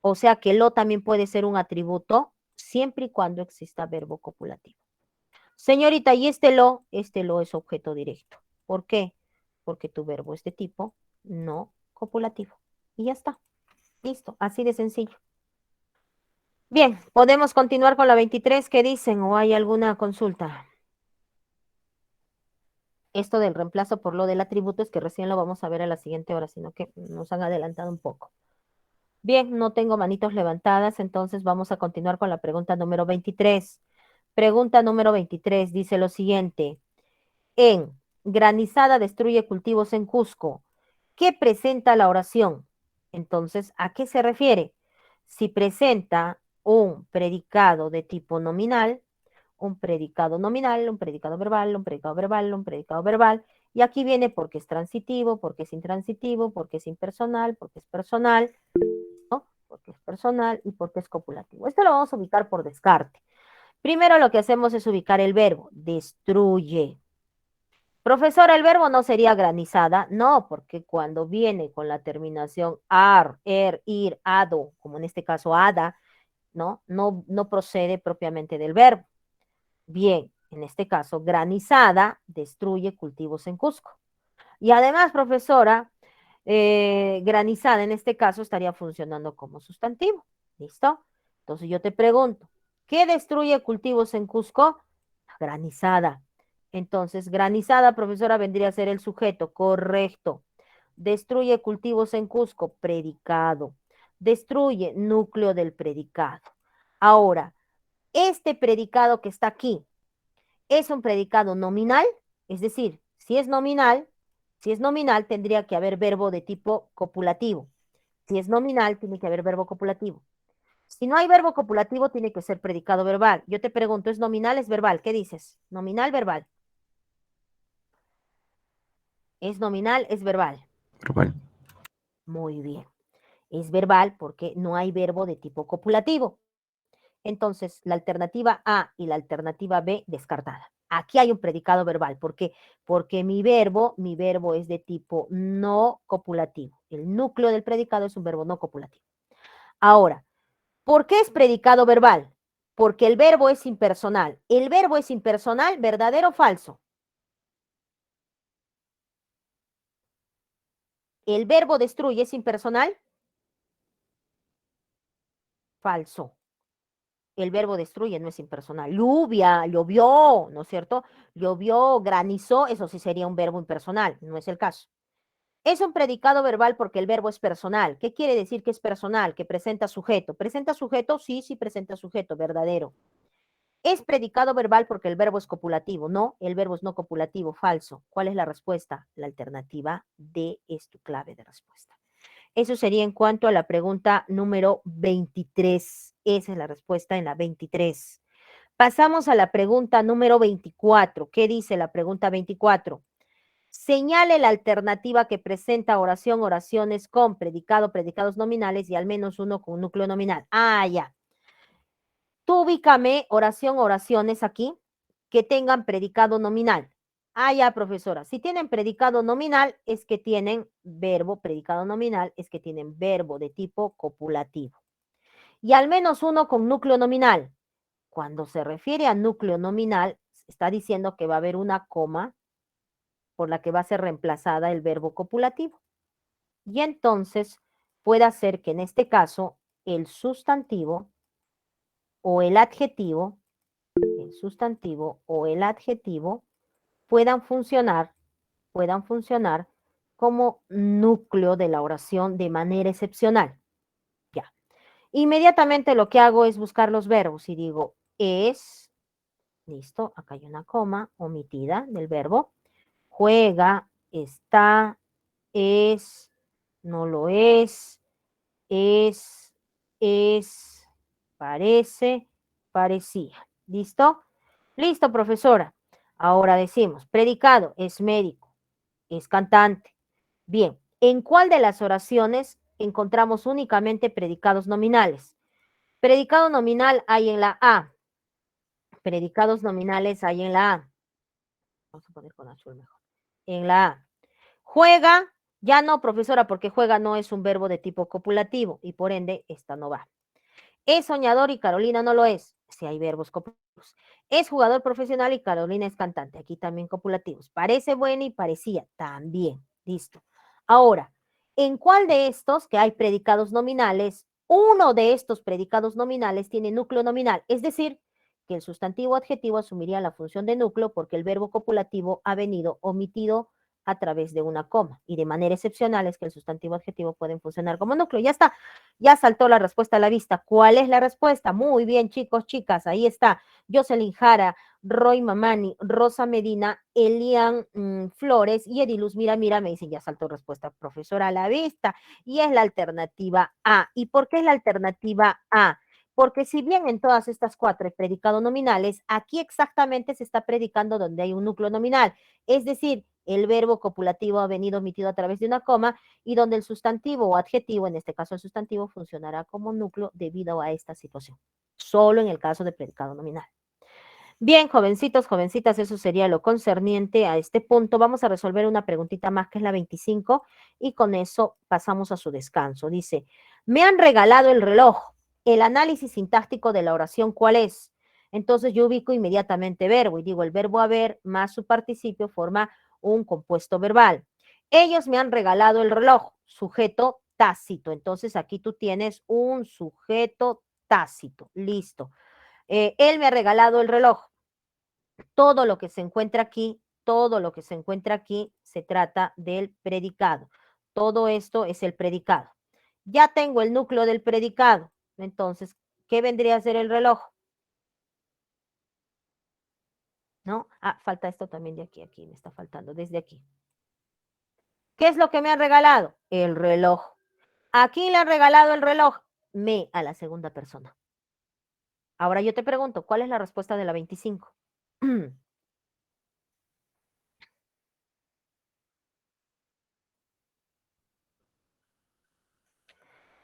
S1: O sea que lo también puede ser un atributo siempre y cuando exista verbo copulativo. Señorita, ¿y este lo? Este lo es objeto directo. ¿Por qué? Porque tu verbo es de tipo no copulativo. Y ya está. Listo. Así de sencillo. Bien, podemos continuar con la 23. ¿Qué dicen? ¿O hay alguna consulta? Esto del reemplazo por lo del atributo es que recién lo vamos a ver a la siguiente hora, sino que nos han adelantado un poco. Bien, no tengo manitos levantadas, entonces vamos a continuar con la pregunta número 23. Pregunta número 23 dice lo siguiente. En granizada destruye cultivos en Cusco. ¿Qué presenta la oración? Entonces, ¿a qué se refiere? Si presenta un predicado de tipo nominal, un predicado nominal, un predicado verbal, un predicado verbal, un predicado verbal. Y aquí viene porque es transitivo, porque es intransitivo, porque es impersonal, porque es personal, ¿no? Porque es personal y porque es copulativo. Esto lo vamos a ubicar por descarte. Primero lo que hacemos es ubicar el verbo, destruye. Profesora, el verbo no sería granizada, no, porque cuando viene con la terminación ar, ir, ado, como en este caso ada, no procede propiamente del verbo. Bien, en este caso, granizada destruye cultivos en Cusco. Y además, profesora, granizada en este caso estaría funcionando como sustantivo. ¿Listo? Entonces yo te pregunto, ¿qué destruye cultivos en Cusco? Granizada. Entonces, granizada, profesora, vendría a ser el sujeto, correcto. Destruye cultivos en Cusco, predicado. Destruye núcleo del predicado. Ahora, este predicado que está aquí, es un predicado nominal, es decir, si es nominal tendría que haber verbo de tipo copulativo. Si es nominal, tiene que haber verbo copulativo. Si no hay verbo copulativo, tiene que ser predicado verbal. Yo te pregunto, ¿es nominal, es verbal? ¿Qué dices? Nominal, verbal. ¿Es nominal, es verbal?
S3: Verbal.
S1: Muy bien. Es verbal porque no hay verbo de tipo copulativo. Entonces, la alternativa A y la alternativa B descartada. Aquí hay un predicado verbal. ¿Por qué? Porque mi verbo es de tipo no copulativo. El núcleo del predicado es un verbo no copulativo. Ahora, ¿por qué es predicado verbal? Porque el verbo es impersonal. ¿El verbo es impersonal, verdadero o falso? ¿El verbo destruye es impersonal? Falso. El verbo destruye no es impersonal. Lluvia, llovió, ¿no es cierto? Llovió, granizó, eso sí sería un verbo impersonal, no es el caso. Es un predicado verbal porque el verbo es personal. ¿Qué quiere decir que es personal? Que presenta sujeto. ¿Presenta sujeto? Sí, sí presenta sujeto, verdadero. ¿Es predicado verbal porque el verbo es copulativo? No, el verbo es no copulativo, falso. ¿Cuál es la respuesta? La alternativa D es tu clave de respuesta. Eso sería en cuanto a la pregunta número 23. Esa es la respuesta en la 23. Pasamos a la pregunta número 24. ¿Qué dice la pregunta 24? Señale la alternativa que presenta oración, oraciones con predicado, predicados nominales y al menos uno con núcleo nominal. Ah, ya. Tú ubícame oración, oraciones aquí que tengan predicado nominal. Ah, ya, profesora. Si tienen predicado nominal, es que tienen verbo, predicado nominal, es que tienen verbo de tipo copulativo. Y al menos uno con núcleo nominal. Cuando se refiere a núcleo nominal, está diciendo que va a haber una coma por la que va a ser reemplazada el verbo copulativo. Y entonces puede ser que en este caso el sustantivo o el adjetivo puedan funcionar como núcleo de la oración de manera excepcional. Ya. Inmediatamente lo que hago es buscar los verbos y digo es, listo, acá hay una coma omitida del verbo, juega, está, es, no lo es, parece, parecía. ¿Listo? Listo, profesora. Ahora decimos, predicado es médico, es cantante. Bien, ¿en cuál de las oraciones encontramos únicamente predicados nominales? Predicado nominal hay en la A. Predicados nominales hay en la A. Vamos a poner con azul mejor. En la A. Juega, ya no, profesora, porque juega no es un verbo de tipo copulativo y por ende esta no va. Es soñador y Carolina no lo es, si hay verbos copulativos. Es jugador profesional y Carolina es cantante, aquí también copulativos. Parece buena y parecía, también. Listo. Ahora, ¿en cuál de estos que hay predicados nominales, uno de estos predicados nominales tiene núcleo nominal? Es decir, que el sustantivo adjetivo asumiría la función de núcleo porque el verbo copulativo ha venido omitido a través de una coma y de manera excepcional es que el sustantivo adjetivo pueden funcionar como núcleo. Ya está, ya saltó la respuesta a la vista. ¿Cuál es la respuesta? Muy bien, chicos, chicas, ahí está. Jocelyn Jara, Roy Mamani, Rosa Medina, Elian Flores y Ediluz Mira, me dicen, ya saltó respuesta, profesora, a la vista. Y es la alternativa A. ¿Y por qué es la alternativa A? Porque si bien en todas estas cuatro hay predicado nominales, aquí exactamente se está predicando donde hay un núcleo nominal. Es decir, el verbo copulativo ha venido omitido a través de una coma y donde el sustantivo o adjetivo, en este caso el sustantivo, funcionará como núcleo debido a esta situación. Solo en el caso de predicado nominal. Bien, jovencitos, jovencitas, eso sería lo concerniente a este punto. Vamos a resolver una preguntita más que es la 25 y con eso pasamos a su descanso. Dice, me han regalado el reloj. El análisis sintáctico de la oración, ¿cuál es? Entonces yo ubico inmediatamente verbo y digo el verbo haber más su participio forma un compuesto verbal. Ellos me han regalado el reloj, sujeto tácito. Entonces aquí tú tienes un sujeto tácito. Listo. Él me ha regalado el reloj. Todo lo que se encuentra aquí, todo lo que se encuentra aquí se trata del predicado. Todo esto es el predicado. Ya tengo el núcleo del predicado. Entonces, ¿qué vendría a ser el reloj? ¿No? Ah, falta esto también de aquí, aquí me está faltando, desde aquí. ¿Qué es lo que me han regalado? El reloj. ¿A quién le han regalado el reloj? Me, a la segunda persona. Ahora yo te pregunto, ¿cuál es la respuesta de la 25?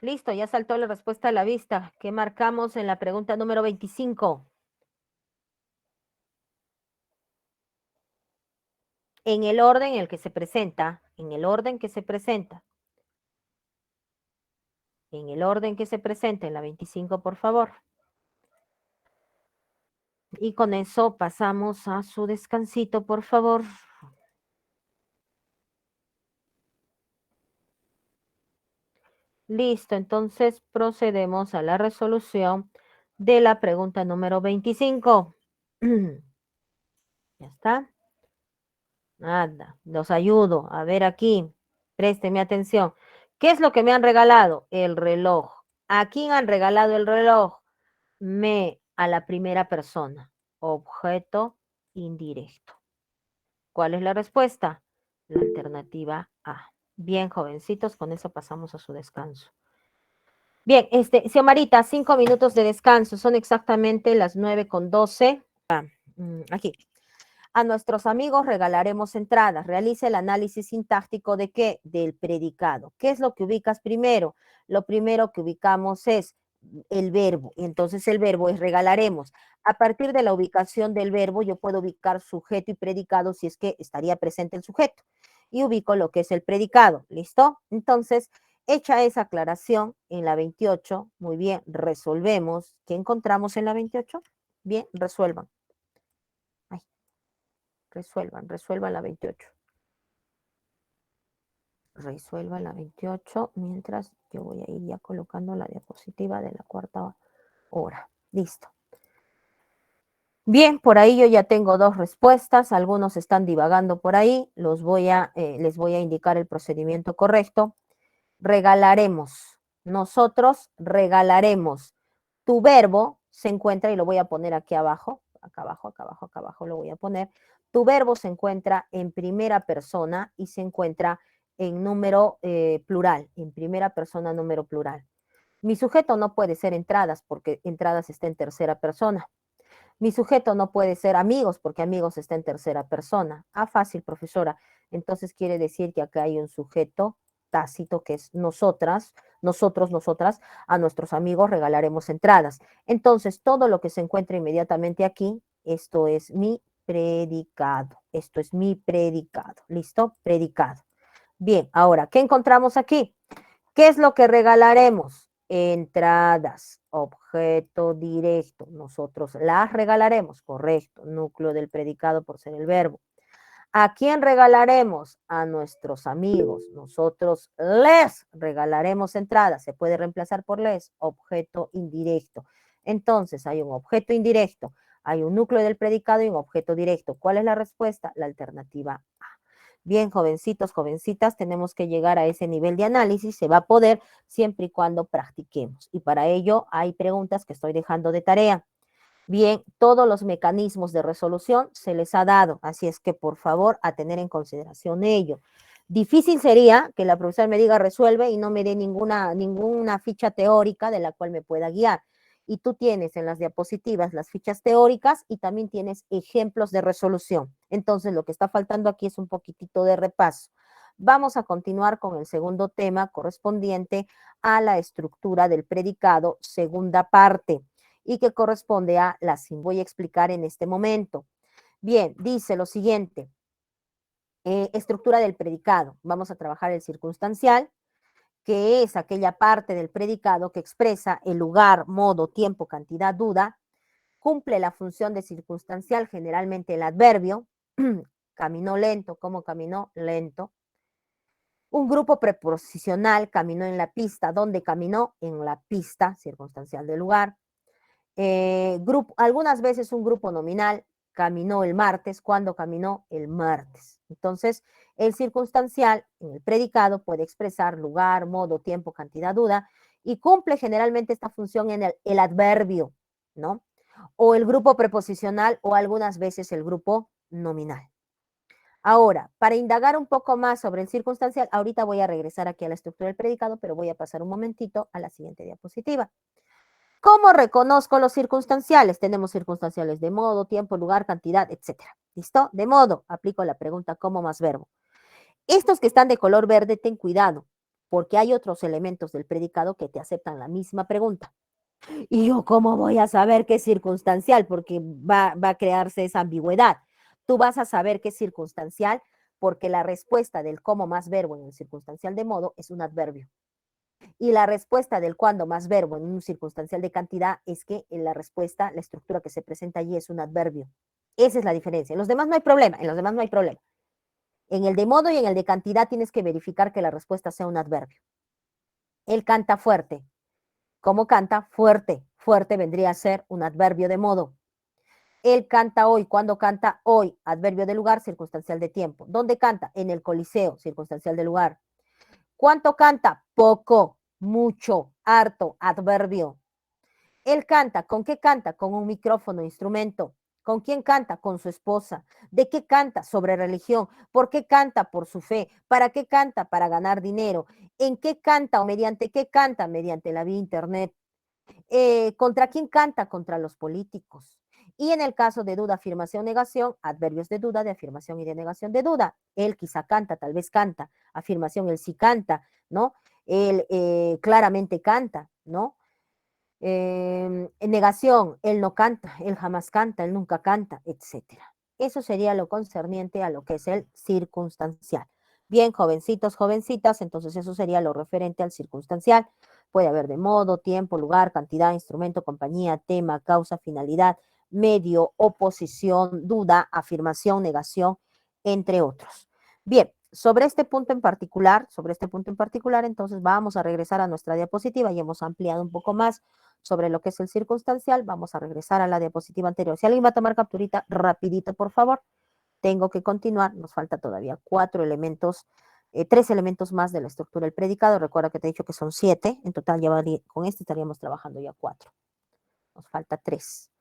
S1: Listo, ya saltó la respuesta a la vista. ¿Qué marcamos en la pregunta número 25? En el orden en el que se presenta, en el orden que se presenta, en el orden que se presenta en la 25, por favor. Y con eso pasamos a su descansito, por favor. Listo, entonces procedemos a la resolución de la pregunta número 25. Ya está. Nada, los ayudo. A ver aquí. Présteme atención. ¿Qué es lo que me han regalado? El reloj. ¿A quién han regalado el reloj? A la primera persona. Objeto indirecto. ¿Cuál es la respuesta? La alternativa A. Bien, jovencitos, con eso pasamos a su descanso. Bien, Xiomarita, 5 minutos de descanso. Son exactamente las 9:12. Aquí. A nuestros amigos regalaremos entradas. Realice el análisis sintáctico de qué? Del predicado. ¿Qué es lo que ubicas primero? Lo primero que ubicamos es el verbo. Y entonces el verbo es regalaremos. A partir de la ubicación del verbo, yo puedo ubicar sujeto y predicado si es que estaría presente el sujeto. Y ubico lo que es el predicado. ¿Listo? Entonces, hecha esa aclaración en la 28, muy bien, resolvemos. ¿Qué encontramos en la 28? Bien, resuelvan. Resuelvan la 28. Resuelvan la 28, mientras yo voy a ir ya colocando la diapositiva de la cuarta hora. Listo. Bien, por ahí yo ya tengo 2 respuestas, algunos están divagando por ahí, les voy a indicar el procedimiento correcto. Regalaremos, nosotros regalaremos. Tu verbo se encuentra, y lo voy a poner aquí abajo, acá abajo lo voy a poner. Tu verbo se encuentra en primera persona y se encuentra en número plural, en primera persona número plural. Mi sujeto no puede ser entradas porque entradas está en tercera persona. Mi sujeto no puede ser amigos porque amigos está en tercera persona. Ah, fácil, profesora. Entonces quiere decir que acá hay un sujeto tácito que es nosotras, nosotras, a nuestros amigos regalaremos entradas. Entonces, todo lo que se encuentra inmediatamente aquí, esto es mi predicado. Esto es mi predicado. ¿Listo? Predicado. Bien, ahora, ¿qué encontramos aquí? ¿Qué es lo que regalaremos? Entradas, objeto directo. Nosotros las regalaremos, correcto. Núcleo del predicado por ser el verbo. ¿A quién regalaremos? A nuestros amigos. Nosotros les regalaremos entradas. Se puede reemplazar por les, objeto indirecto. Entonces, hay un objeto indirecto, hay un núcleo del predicado y un objeto directo. ¿Cuál es la respuesta? La alternativa A. Bien, jovencitos, jovencitas, tenemos que llegar a ese nivel de análisis. Se va a poder siempre y cuando practiquemos. Y para ello hay preguntas que estoy dejando de tarea. Bien, todos los mecanismos de resolución se les ha dado, así es que por favor a tener en consideración ello. Difícil sería que la profesora me diga resuelve y no me dé ninguna ficha teórica de la cual me pueda guiar. Y tú tienes en las diapositivas las fichas teóricas y también tienes ejemplos de resolución. Entonces lo que está faltando aquí es un poquitito de repaso. Vamos a continuar con el segundo tema correspondiente a la estructura del predicado, segunda parte, y que corresponde a la voy a explicar en este momento. Bien, dice lo siguiente, estructura del predicado. Vamos a trabajar el circunstancial, que es aquella parte del predicado que expresa el lugar, modo, tiempo, cantidad, duda, cumple la función de circunstancial, generalmente el adverbio, caminó lento, ¿cómo caminó? Lento. Un grupo preposicional caminó en la pista, ¿dónde caminó? En la pista, circunstancial del lugar. Algunas veces un grupo nominal caminó el martes, cuando caminó el martes. Entonces, el circunstancial en el predicado puede expresar lugar, modo, tiempo, cantidad, duda, y cumple generalmente esta función en el adverbio, ¿no? O el grupo preposicional o algunas veces el grupo nominal. Ahora, para indagar un poco más sobre el circunstancial, ahorita voy a regresar aquí a la estructura del predicado, pero voy a pasar un momentito a la siguiente diapositiva. ¿Cómo reconozco los circunstanciales? Tenemos circunstanciales de modo, tiempo, lugar, cantidad, etcétera. ¿Listo? De modo, aplico la pregunta ¿cómo más verbo? Estos que están de color verde, ten cuidado, porque hay otros elementos del predicado que te aceptan la misma pregunta. ¿Y yo cómo voy a saber qué es circunstancial? Porque va a crearse esa ambigüedad. Tú vas a saber qué es circunstancial porque la respuesta del cómo más verbo en el circunstancial de modo es un adverbio. Y la respuesta del cuándo más verbo en un circunstancial de cantidad es que en la respuesta, la estructura que se presenta allí es un adverbio. Esa es la diferencia. En los demás no hay problema, en los demás no hay problema. En el de modo y en el de cantidad tienes que verificar que la respuesta sea un adverbio. Él canta fuerte. ¿Cómo canta? Fuerte. Fuerte vendría a ser un adverbio de modo. Él canta hoy. ¿Cuándo canta? Hoy. Adverbio de lugar, circunstancial de tiempo. ¿Dónde canta? En el Coliseo, circunstancial de lugar. ¿Cuánto canta? Poco, mucho, harto, adverbio. Él canta, ¿con qué canta? Con un micrófono, instrumento. ¿Con quién canta? Con su esposa. ¿De qué canta? Sobre religión. ¿Por qué canta? Por su fe. ¿Para qué canta? Para ganar dinero. ¿En qué canta o mediante qué canta? Mediante la vía internet. ¿Contra quién canta? Contra los políticos. Y en el caso de duda, afirmación, negación, adverbios de duda, de afirmación y de negación de duda. Él quizá canta, tal vez canta. Afirmación, él sí canta, ¿no? Él claramente canta, ¿no? En negación, él no canta, él jamás canta, él nunca canta, etcétera. Eso sería lo concerniente a lo que es el circunstancial. Bien, jovencitos, jovencitas, entonces eso sería lo referente al circunstancial. Puede haber de modo, tiempo, lugar, cantidad, instrumento, compañía, tema, causa, finalidad, medio, oposición, duda, afirmación, negación, entre otros. Bien, sobre este punto en particular, entonces vamos a regresar a nuestra diapositiva y hemos ampliado un poco más sobre lo que es el circunstancial. Vamos a regresar a la diapositiva anterior. Si alguien va a tomar capturita, rapidito, por favor. Tengo que continuar. Nos falta todavía 3 elementos más de la estructura del predicado. Recuerda que te he dicho que son 7. En total, con este estaríamos trabajando ya 4. Nos falta 3.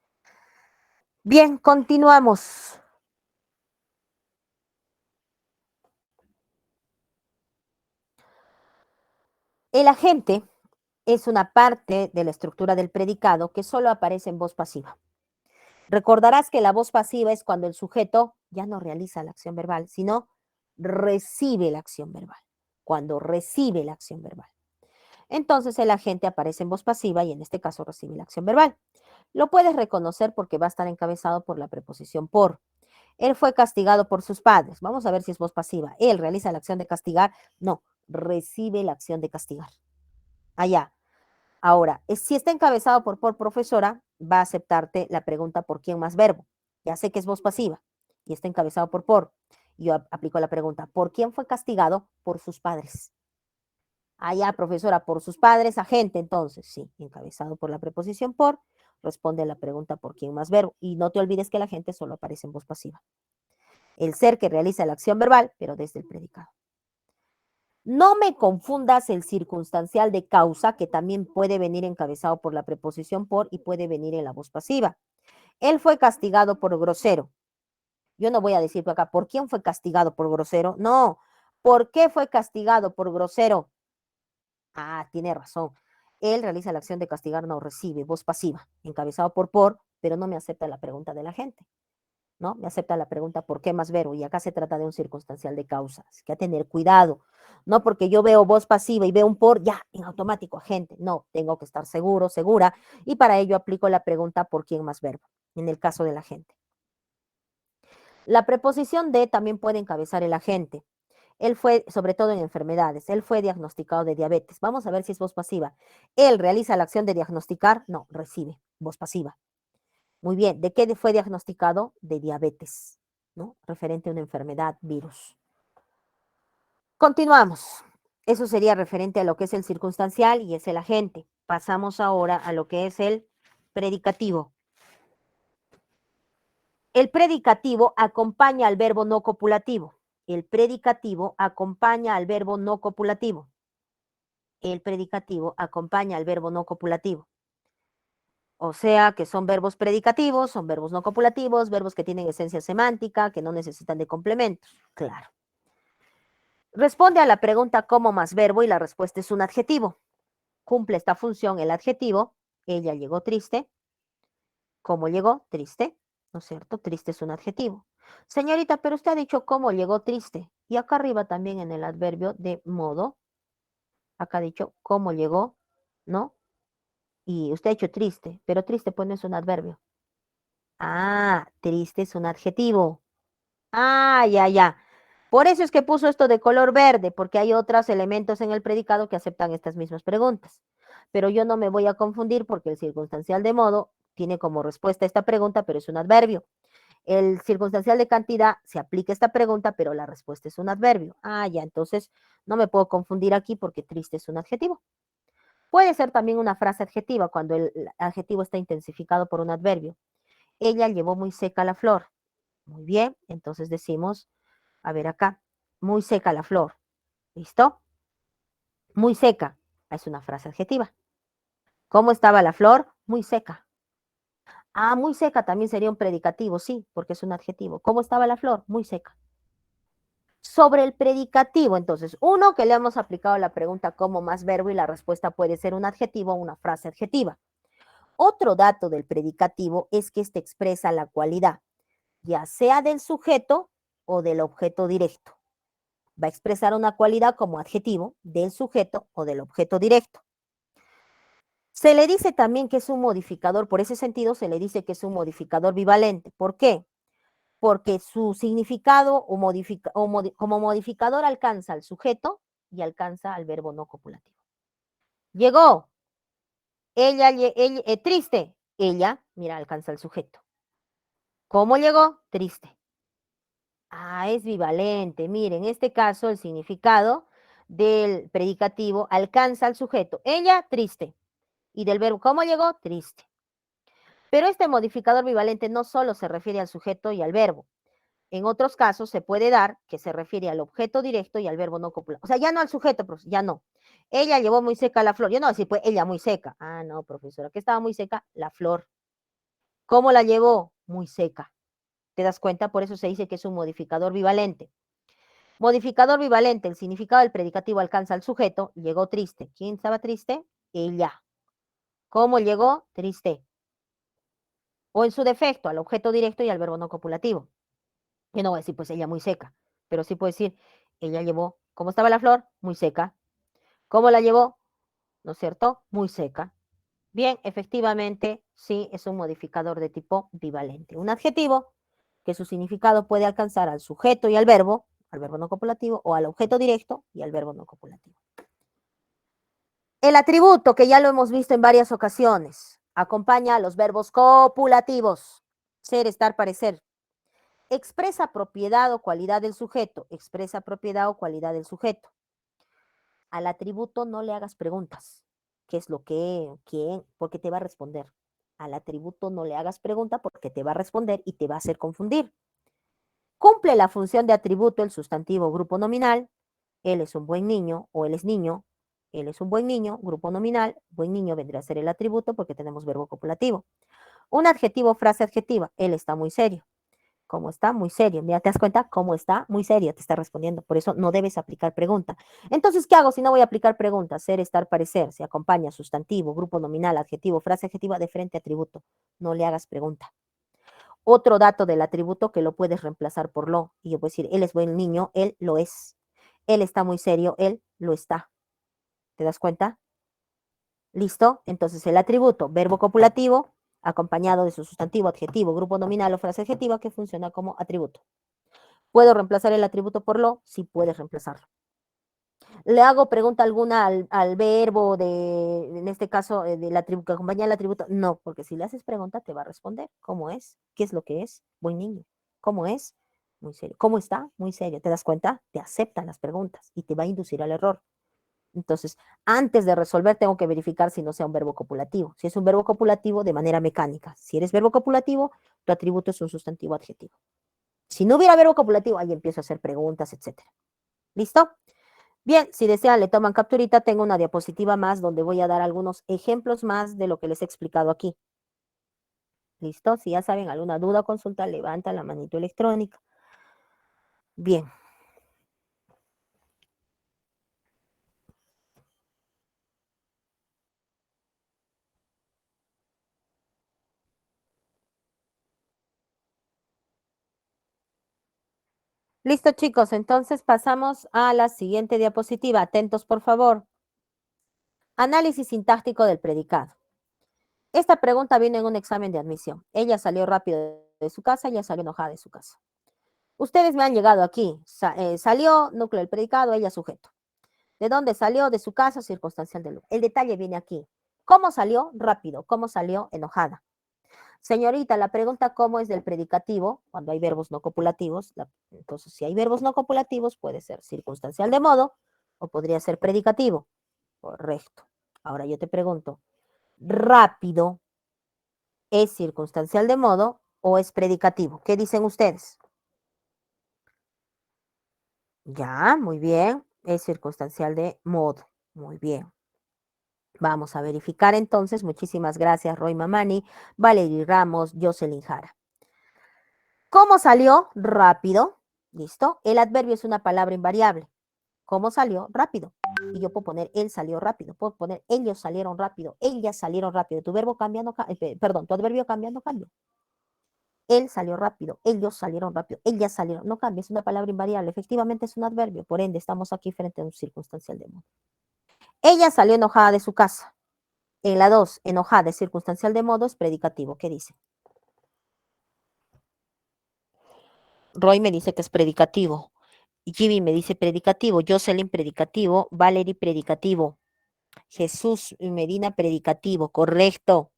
S1: Bien, continuamos. El agente es una parte de la estructura del predicado que solo aparece en voz pasiva. Recordarás que la voz pasiva es cuando el sujeto ya no realiza la acción verbal, sino recibe la acción verbal. Cuando recibe la acción verbal. Entonces el agente aparece en voz pasiva y en este caso recibe la acción verbal. Lo puedes reconocer porque va a estar encabezado por la preposición por. Él fue castigado por sus padres. Vamos a ver si es voz pasiva. Él realiza la acción de castigar. No, recibe la acción de castigar. Allá. Ahora, si está encabezado por profesora, va a aceptarte la pregunta por quién más verbo. Ya sé que es voz pasiva y está encabezado por. Yo aplico la pregunta, ¿por quién fue castigado? Por sus padres. Ya, profesora, por sus padres, agente, entonces, sí, encabezado por la preposición por, responde a la pregunta por quién más verbo. Y no te olvides que la gente solo aparece en voz pasiva. El ser que realiza la acción verbal, pero desde el predicado. No me confundas el circunstancial de causa, que también puede venir encabezado por la preposición por y puede venir en la voz pasiva. Él fue castigado por grosero. Yo no voy a decir acá, ¿por quién fue castigado por grosero? No, ¿por qué fue castigado por grosero? Tiene razón. Él realiza la acción de castigar, no recibe, voz pasiva, encabezado por, pero no me acepta la pregunta de la gente. ¿No? Me acepta la pregunta ¿por qué más vero? Y acá se trata de un circunstancial de causa. Así que a tener cuidado. No porque yo veo voz pasiva y veo un por, ya, en automático, agente. No, tengo que estar seguro, segura. Y para ello aplico la pregunta ¿por quién más verbo? En el caso del agente. La preposición de también puede encabezar el agente. Él fue, sobre todo en enfermedades, él fue diagnosticado de diabetes. Vamos a ver si es voz pasiva. Él realiza la acción de diagnosticar, no, recibe, voz pasiva. Muy bien, ¿de qué fue diagnosticado? De diabetes, ¿no? Referente a una enfermedad, virus. Continuamos. Eso sería referente a lo que es el circunstancial y es el agente. Pasamos ahora a lo que es el predicativo. El predicativo acompaña al verbo no copulativo. El predicativo acompaña al verbo no copulativo. El predicativo acompaña al verbo no copulativo. O sea que son verbos predicativos, son verbos no copulativos, verbos que tienen esencia semántica, que no necesitan de complementos. Claro. Responde a la pregunta ¿cómo más verbo? Y la respuesta es un adjetivo. Cumple esta función el adjetivo. Ella llegó triste. ¿Cómo llegó? Triste. ¿No es cierto? Triste es un adjetivo. Señorita, pero usted ha dicho cómo llegó triste. Y acá arriba también en el adverbio de modo. Acá ha dicho cómo llegó, ¿no? Y usted ha dicho triste, pero triste pues no es un adverbio. Triste es un adjetivo. Ya, ya. Por eso es que puso esto de color verde, porque hay otros elementos en el predicado que aceptan estas mismas preguntas. Pero yo no me voy a confundir porque el circunstancial de modo tiene como respuesta esta pregunta, pero es un adverbio. El circunstancial de cantidad se aplica esta pregunta, pero la respuesta es un adverbio. Ya, entonces no me puedo confundir aquí porque triste es un adjetivo. Puede ser también una frase adjetiva cuando el adjetivo está intensificado por un adverbio. Ella llevó muy seca la flor. Muy bien, entonces decimos, a ver acá, muy seca la flor. ¿Listo? Muy seca, es una frase adjetiva. ¿Cómo estaba la flor? Muy seca. Ah, muy seca también sería un predicativo, sí, porque es un adjetivo. ¿Cómo estaba la flor? Muy seca. Sobre el predicativo, entonces, uno que le hemos aplicado la pregunta como más verbo y la respuesta puede ser un adjetivo o una frase adjetiva. Otro dato del predicativo es que este expresa la cualidad, ya sea del sujeto o del objeto directo. Va a expresar una cualidad como adjetivo del sujeto o del objeto directo. Se le dice también que es un modificador, por ese sentido se le dice que es un modificador bivalente. ¿Por qué? Porque su significado como modificador alcanza al sujeto y alcanza al verbo no copulativo. Llegó, triste, ella, mira, alcanza al sujeto. ¿Cómo llegó? Triste. Ah, es bivalente. Miren, en este caso el significado del predicativo alcanza al sujeto. Ella, triste. Y del verbo, ¿cómo llegó? Triste. Pero este modificador bivalente no solo se refiere al sujeto y al verbo. En otros casos se puede dar que se refiere al objeto directo y al verbo no copulado. O sea, ya no al sujeto, ya no. Ella llevó muy seca la flor. Yo no voy a decir, pues ella muy seca. Ah, no, profesora, ¿qué estaba muy seca? La flor. ¿Cómo la llevó? Muy seca. ¿Te das cuenta? Por eso se dice que es un modificador bivalente. Modificador bivalente, el significado del predicativo alcanza al sujeto, llegó triste. ¿Quién estaba triste? Ella. ¿Cómo llegó? Triste. O en su defecto, al objeto directo y al verbo no copulativo. Yo no voy a decir, pues ella muy seca, pero sí puedo decir, ella llevó, ¿cómo estaba la flor? Muy seca. ¿Cómo la llevó? ¿No es cierto? Muy seca. Bien, efectivamente, sí, es un modificador de tipo bivalente. Un adjetivo que su significado puede alcanzar al sujeto y al verbo no copulativo, o al objeto directo y al verbo no copulativo. El atributo, que ya lo hemos visto en varias ocasiones, acompaña a los verbos copulativos. Ser, estar, parecer. Expresa propiedad o cualidad del sujeto. Expresa propiedad o cualidad del sujeto. Al atributo no le hagas preguntas. ¿Qué es lo que? ¿Quién? Porque te va a responder. Al atributo no le hagas pregunta porque te va a responder y te va a hacer confundir. Cumple la función de atributo el sustantivo grupo nominal. Él es un buen niño o él es niño. Él es un buen niño, grupo nominal. Buen niño vendría a ser el atributo porque tenemos verbo copulativo. Un adjetivo, frase adjetiva. Él está muy serio. ¿Cómo está? Muy serio. Mira, ¿te das cuenta? ¿Cómo está? Muy serio, te está respondiendo. Por eso no debes aplicar pregunta. Entonces, ¿qué hago si no voy a aplicar pregunta? Ser, estar, parecer. Se acompaña sustantivo, grupo nominal, adjetivo, frase adjetiva de frente a atributo. No le hagas pregunta. Otro dato del atributo que lo puedes reemplazar por lo. Y yo puedo decir, él es buen niño, él lo es. Él está muy serio, él lo está. ¿Te das cuenta? ¿Listo? Entonces el atributo, verbo copulativo, acompañado de su sustantivo, adjetivo, grupo nominal o frase adjetiva que funciona como atributo. ¿Puedo reemplazar el atributo por lo? Sí puedes reemplazarlo. ¿Le hago pregunta alguna al verbo en este caso, del atributo que acompaña el atributo? No, porque si le haces pregunta te va a responder. ¿Cómo es? ¿Qué es lo que es? Buen niño. ¿Cómo es? Muy serio. ¿Cómo está? Muy serio. ¿Te das cuenta? Te aceptan las preguntas y te va a inducir al error. Entonces, antes de resolver, tengo que verificar si no sea un verbo copulativo. Si es un verbo copulativo, de manera mecánica. Si eres verbo copulativo, tu atributo es un sustantivo adjetivo. Si no hubiera verbo copulativo, ahí empiezo a hacer preguntas, etcétera. ¿Listo? Bien, si desean, le toman capturita. Tengo una diapositiva más donde voy a dar algunos ejemplos más de lo que les he explicado aquí. ¿Listo? Si ya saben alguna duda o consulta, levanta la manito electrónica. Bien. Listo, chicos. Entonces pasamos a la siguiente diapositiva. Atentos, por favor. Análisis sintáctico del predicado. Esta pregunta viene en un examen de admisión. Ella salió rápido de su casa, ella salió enojada de su casa. Ustedes me han llegado aquí. Salió, núcleo del predicado, ella sujeto. ¿De dónde salió? De su casa, circunstancial del lugar. El detalle viene aquí. ¿Cómo salió? Rápido. ¿Cómo salió? Enojada. Señorita, la pregunta cómo es del predicativo, cuando hay verbos no copulativos. Entonces, si hay verbos no copulativos, puede ser circunstancial de modo o podría ser predicativo. Correcto. Ahora yo te pregunto, ¿rápido es circunstancial de modo o es predicativo? ¿Qué dicen ustedes? Ya, muy bien. Es circunstancial de modo. Muy bien. Vamos a verificar entonces. Muchísimas gracias, Roy Mamani, Valery Ramos, Jocelyn Jara. ¿Cómo salió? Rápido. ¿Listo? El adverbio es una palabra invariable. ¿Cómo salió? Rápido. Y yo puedo poner él salió rápido. Puedo poner ellos salieron rápido. Ellas salieron rápido. Tu verbo cambiando, perdón, tu adverbio cambiando, cambio. Él salió rápido. Ellos salieron rápido. Ellas salieron. No cambia, es una palabra invariable. Efectivamente es un adverbio. Por ende, estamos aquí frente a un circunstancial de modo. Ella salió enojada de su casa. En la 2, enojada es circunstancial de modo, es predicativo. ¿Qué dice? Roy me dice que es predicativo. Jimmy me dice predicativo. Jocelyn predicativo. Valerie predicativo. Jesús Medina predicativo. Correcto.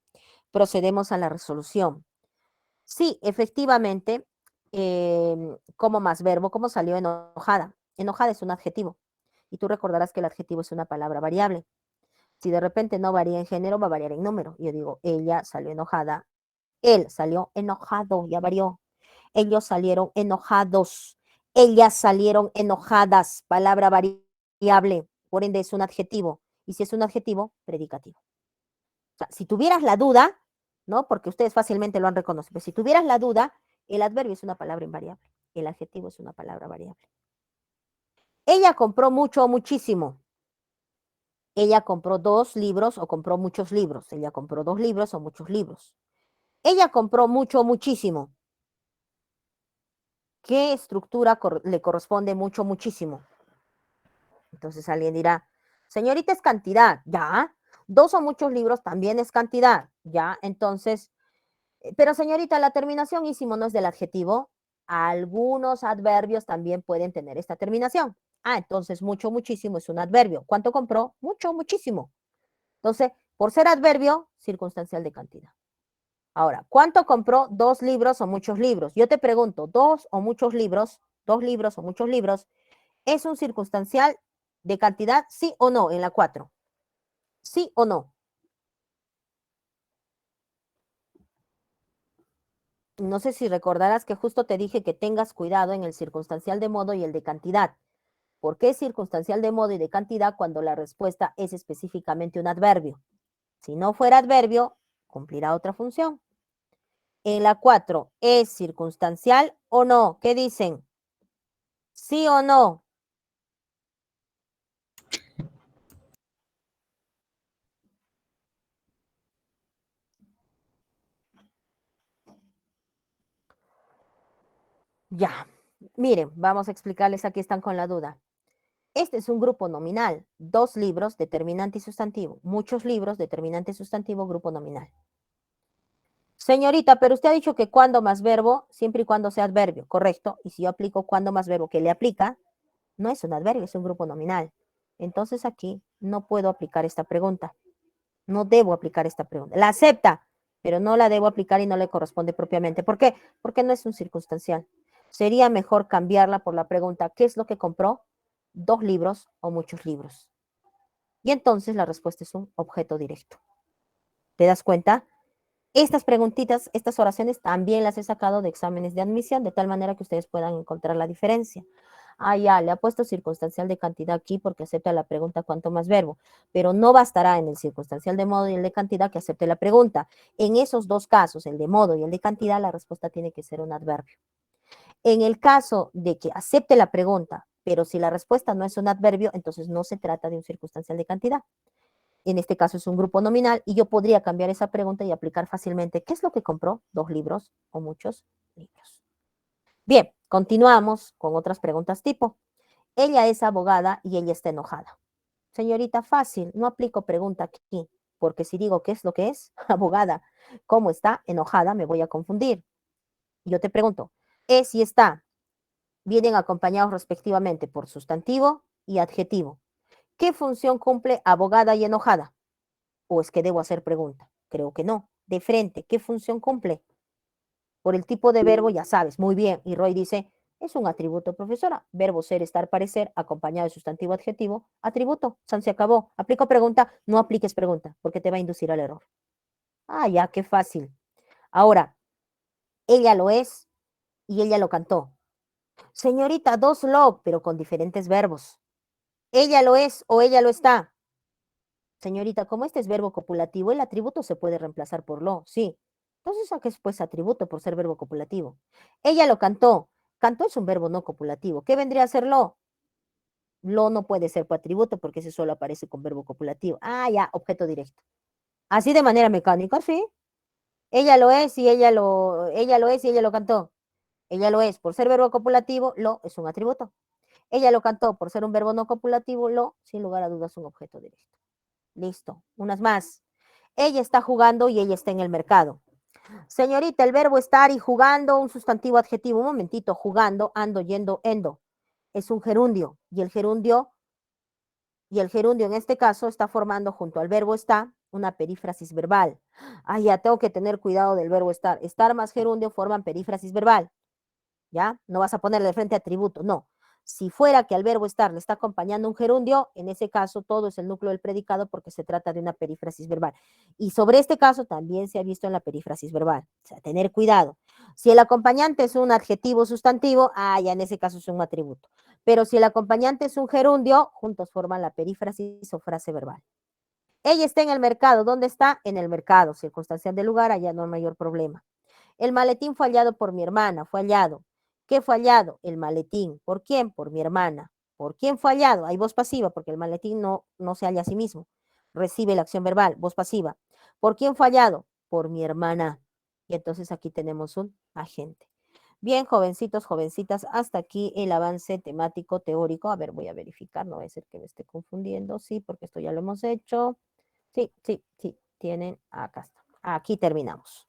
S1: Procedemos a la resolución. Sí, efectivamente, como más verbo, ¿cómo salió enojada? Enojada es un adjetivo. Y tú recordarás que el adjetivo es una palabra variable. Si de repente no varía en género, va a variar en número. Yo digo, ella salió enojada. Él salió enojado, ya varió. Ellos salieron enojados. Ellas salieron enojadas. Palabra variable. Por ende es un adjetivo. Y si es un adjetivo, predicativo. O sea, si tuvieras la duda, ¿no? Porque ustedes fácilmente lo han reconocido. Pero si tuvieras la duda, el adverbio es una palabra invariable. El adjetivo es una palabra variable. Ella compró mucho o muchísimo. Ella compró 2 libros o compró muchos libros. Ella compró 2 libros o muchos libros. Ella compró mucho o muchísimo. ¿Qué estructura le corresponde mucho, muchísimo? Entonces alguien dirá, señorita, es cantidad, ya. 2 o muchos libros también es cantidad, ya. Entonces, pero señorita, la terminación ísimo no es del adjetivo. Algunos adverbios también pueden tener esta terminación. Ah, entonces mucho, muchísimo es un adverbio. ¿Cuánto compró? Mucho, muchísimo. Entonces, por ser adverbio, circunstancial de cantidad. Ahora, ¿cuánto compró? 2 libros o muchos libros. Yo te pregunto, 2 o muchos libros, 2 libros o muchos libros, ¿es un circunstancial de cantidad, sí o no, en la 4? ¿Sí o no? No sé si recordarás que justo te dije que tengas cuidado en el circunstancial de modo y el de cantidad. ¿Por qué es circunstancial de modo y de cantidad cuando la respuesta es específicamente un adverbio? Si no fuera adverbio, cumplirá otra función. En la 4, ¿es circunstancial o no? ¿Qué dicen? ¿Sí o no? Ya. Miren, vamos a explicarles, aquí están con la duda. Este es un grupo nominal. 2 libros, determinante y sustantivo. Muchos libros, determinante y sustantivo, grupo nominal. Señorita, pero usted ha dicho que cuando más verbo, siempre y cuando sea adverbio, correcto. Y si yo aplico cuando más verbo que le aplica, no es un adverbio, es un grupo nominal. Entonces aquí no puedo aplicar esta pregunta. No debo aplicar esta pregunta. La acepta, pero no la debo aplicar y no le corresponde propiamente. ¿Por qué? Porque no es un circunstancial. Sería mejor cambiarla por la pregunta, ¿qué es lo que compró? 2 libros o muchos libros. Y entonces la respuesta es un objeto directo. ¿Te das cuenta? Estas preguntitas, estas oraciones también las he sacado de exámenes de admisión, de tal manera que ustedes puedan encontrar la diferencia. Ah, ya, le ha puesto circunstancial de cantidad aquí porque acepta la pregunta cuánto más verbo, pero no bastará en el circunstancial de modo y el de cantidad que acepte la pregunta. En esos 2 casos, el de modo y el de cantidad, la respuesta tiene que ser un adverbio. En el caso de que acepte la pregunta, pero si la respuesta no es un adverbio, entonces no se trata de un circunstancial de cantidad. En este caso es un grupo nominal y yo podría cambiar esa pregunta y aplicar fácilmente, ¿qué es lo que compró? 2 libros o muchos libros. Bien, continuamos con otras preguntas tipo, ella es abogada y ella está enojada. Señorita, fácil, no aplico pregunta aquí, porque si digo qué es lo que es, abogada, cómo está enojada, me voy a confundir. Yo te pregunto, es y está, vienen acompañados respectivamente por sustantivo y adjetivo. ¿Qué función cumple abogada y enojada? ¿O es que debo hacer pregunta? Creo que no. De frente, ¿qué función cumple? Por el tipo de verbo, ya sabes, muy bien. Y Roy dice, es un atributo, profesora. Verbo ser, estar, parecer, acompañado de sustantivo, adjetivo, atributo. San se acabó. Aplico pregunta, no apliques pregunta, porque te va a inducir al error. Ah, ya, qué fácil. Ahora, ella lo es y ella lo cantó. Señorita, 2 lo, pero con diferentes verbos. Ella lo es o ella lo está. Señorita, como este es verbo copulativo, el atributo se puede reemplazar por lo, sí. Entonces, ¿a qué es pues atributo por ser verbo copulativo? Ella lo cantó. Cantó es un verbo no copulativo. ¿Qué vendría a ser lo? Lo no puede ser coatributo porque ese solo aparece con verbo copulativo. Ah, ya, objeto directo. Así de manera mecánica, sí. Ella lo es y ella lo es y ella lo cantó. Ella lo es por ser verbo copulativo, lo es un atributo. Ella lo cantó por ser un verbo no copulativo, lo, sin lugar a dudas, un objeto directo. Listo. Unas más. Ella está jugando y ella está en el mercado. Señorita, el verbo estar y jugando, un sustantivo adjetivo. Un momentito, jugando, ando, yendo, endo. Es un gerundio. Y el gerundio en este caso está formando junto al verbo está una perífrasis verbal. Ah, ya tengo que tener cuidado del verbo estar. Estar más gerundio forman perífrasis verbal. ¿Ya? No vas a ponerle de frente atributo, no. Si fuera que al verbo estar le está acompañando un gerundio, en ese caso todo es el núcleo del predicado porque se trata de una perífrasis verbal. Y sobre este caso también se ha visto en la perífrasis verbal. O sea, tener cuidado. Si el acompañante es un adjetivo sustantivo, ya en ese caso es un atributo. Pero si el acompañante es un gerundio, juntos forman la perífrasis o frase verbal. Ella está en el mercado. ¿Dónde está? En el mercado. Circunstancial del lugar, allá no hay mayor problema. El maletín fue hallado por mi hermana, fue hallado. ¿Qué fue hallado? El maletín. ¿Por quién? Por mi hermana. ¿Por quién fue hallado? Hay voz pasiva, porque el maletín no se halla a sí mismo. Recibe la acción verbal, voz pasiva. ¿Por quién fue hallado? Por mi hermana. Y entonces aquí tenemos un agente. Bien, jovencitos, jovencitas, hasta aquí el avance temático teórico. A ver, voy a verificar, no va a ser que me esté confundiendo. Sí, porque esto ya lo hemos hecho. Sí, sí, sí, tienen, acá está. Aquí terminamos.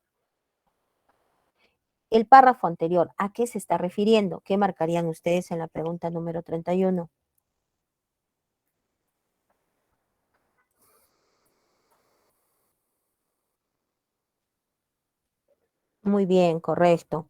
S1: El párrafo anterior, ¿a qué se está refiriendo? ¿Qué marcarían ustedes en la pregunta número 31? Muy bien, correcto.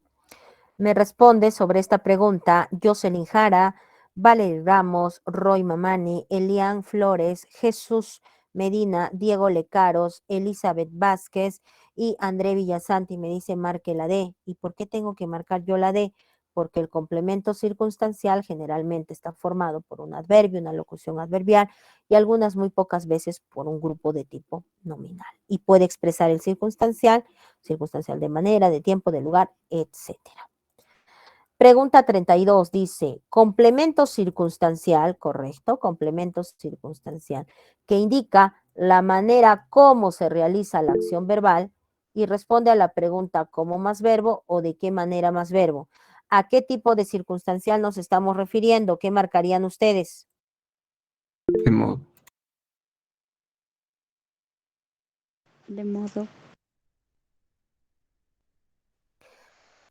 S1: Me responde sobre esta pregunta Jocelyn Jara, Valery Ramos, Roy Mamani, Elian Flores, Jesús Medina, Diego Lecaros, Elizabeth Vázquez y André Villasanti. Me dice marque la D. ¿Y por qué tengo que marcar yo la D? Porque el complemento circunstancial generalmente está formado por un adverbio, una locución adverbial y algunas muy pocas veces por un grupo de tipo nominal. Y puede expresar el circunstancial de manera, de tiempo, de lugar, etcétera. Pregunta 32 dice, complemento circunstancial, correcto, complemento circunstancial, que indica la manera cómo se realiza la acción verbal y responde a la pregunta cómo más verbo o de qué manera más verbo. ¿A qué tipo de circunstancial nos estamos refiriendo? ¿Qué marcarían ustedes?
S3: De modo.
S4: De modo.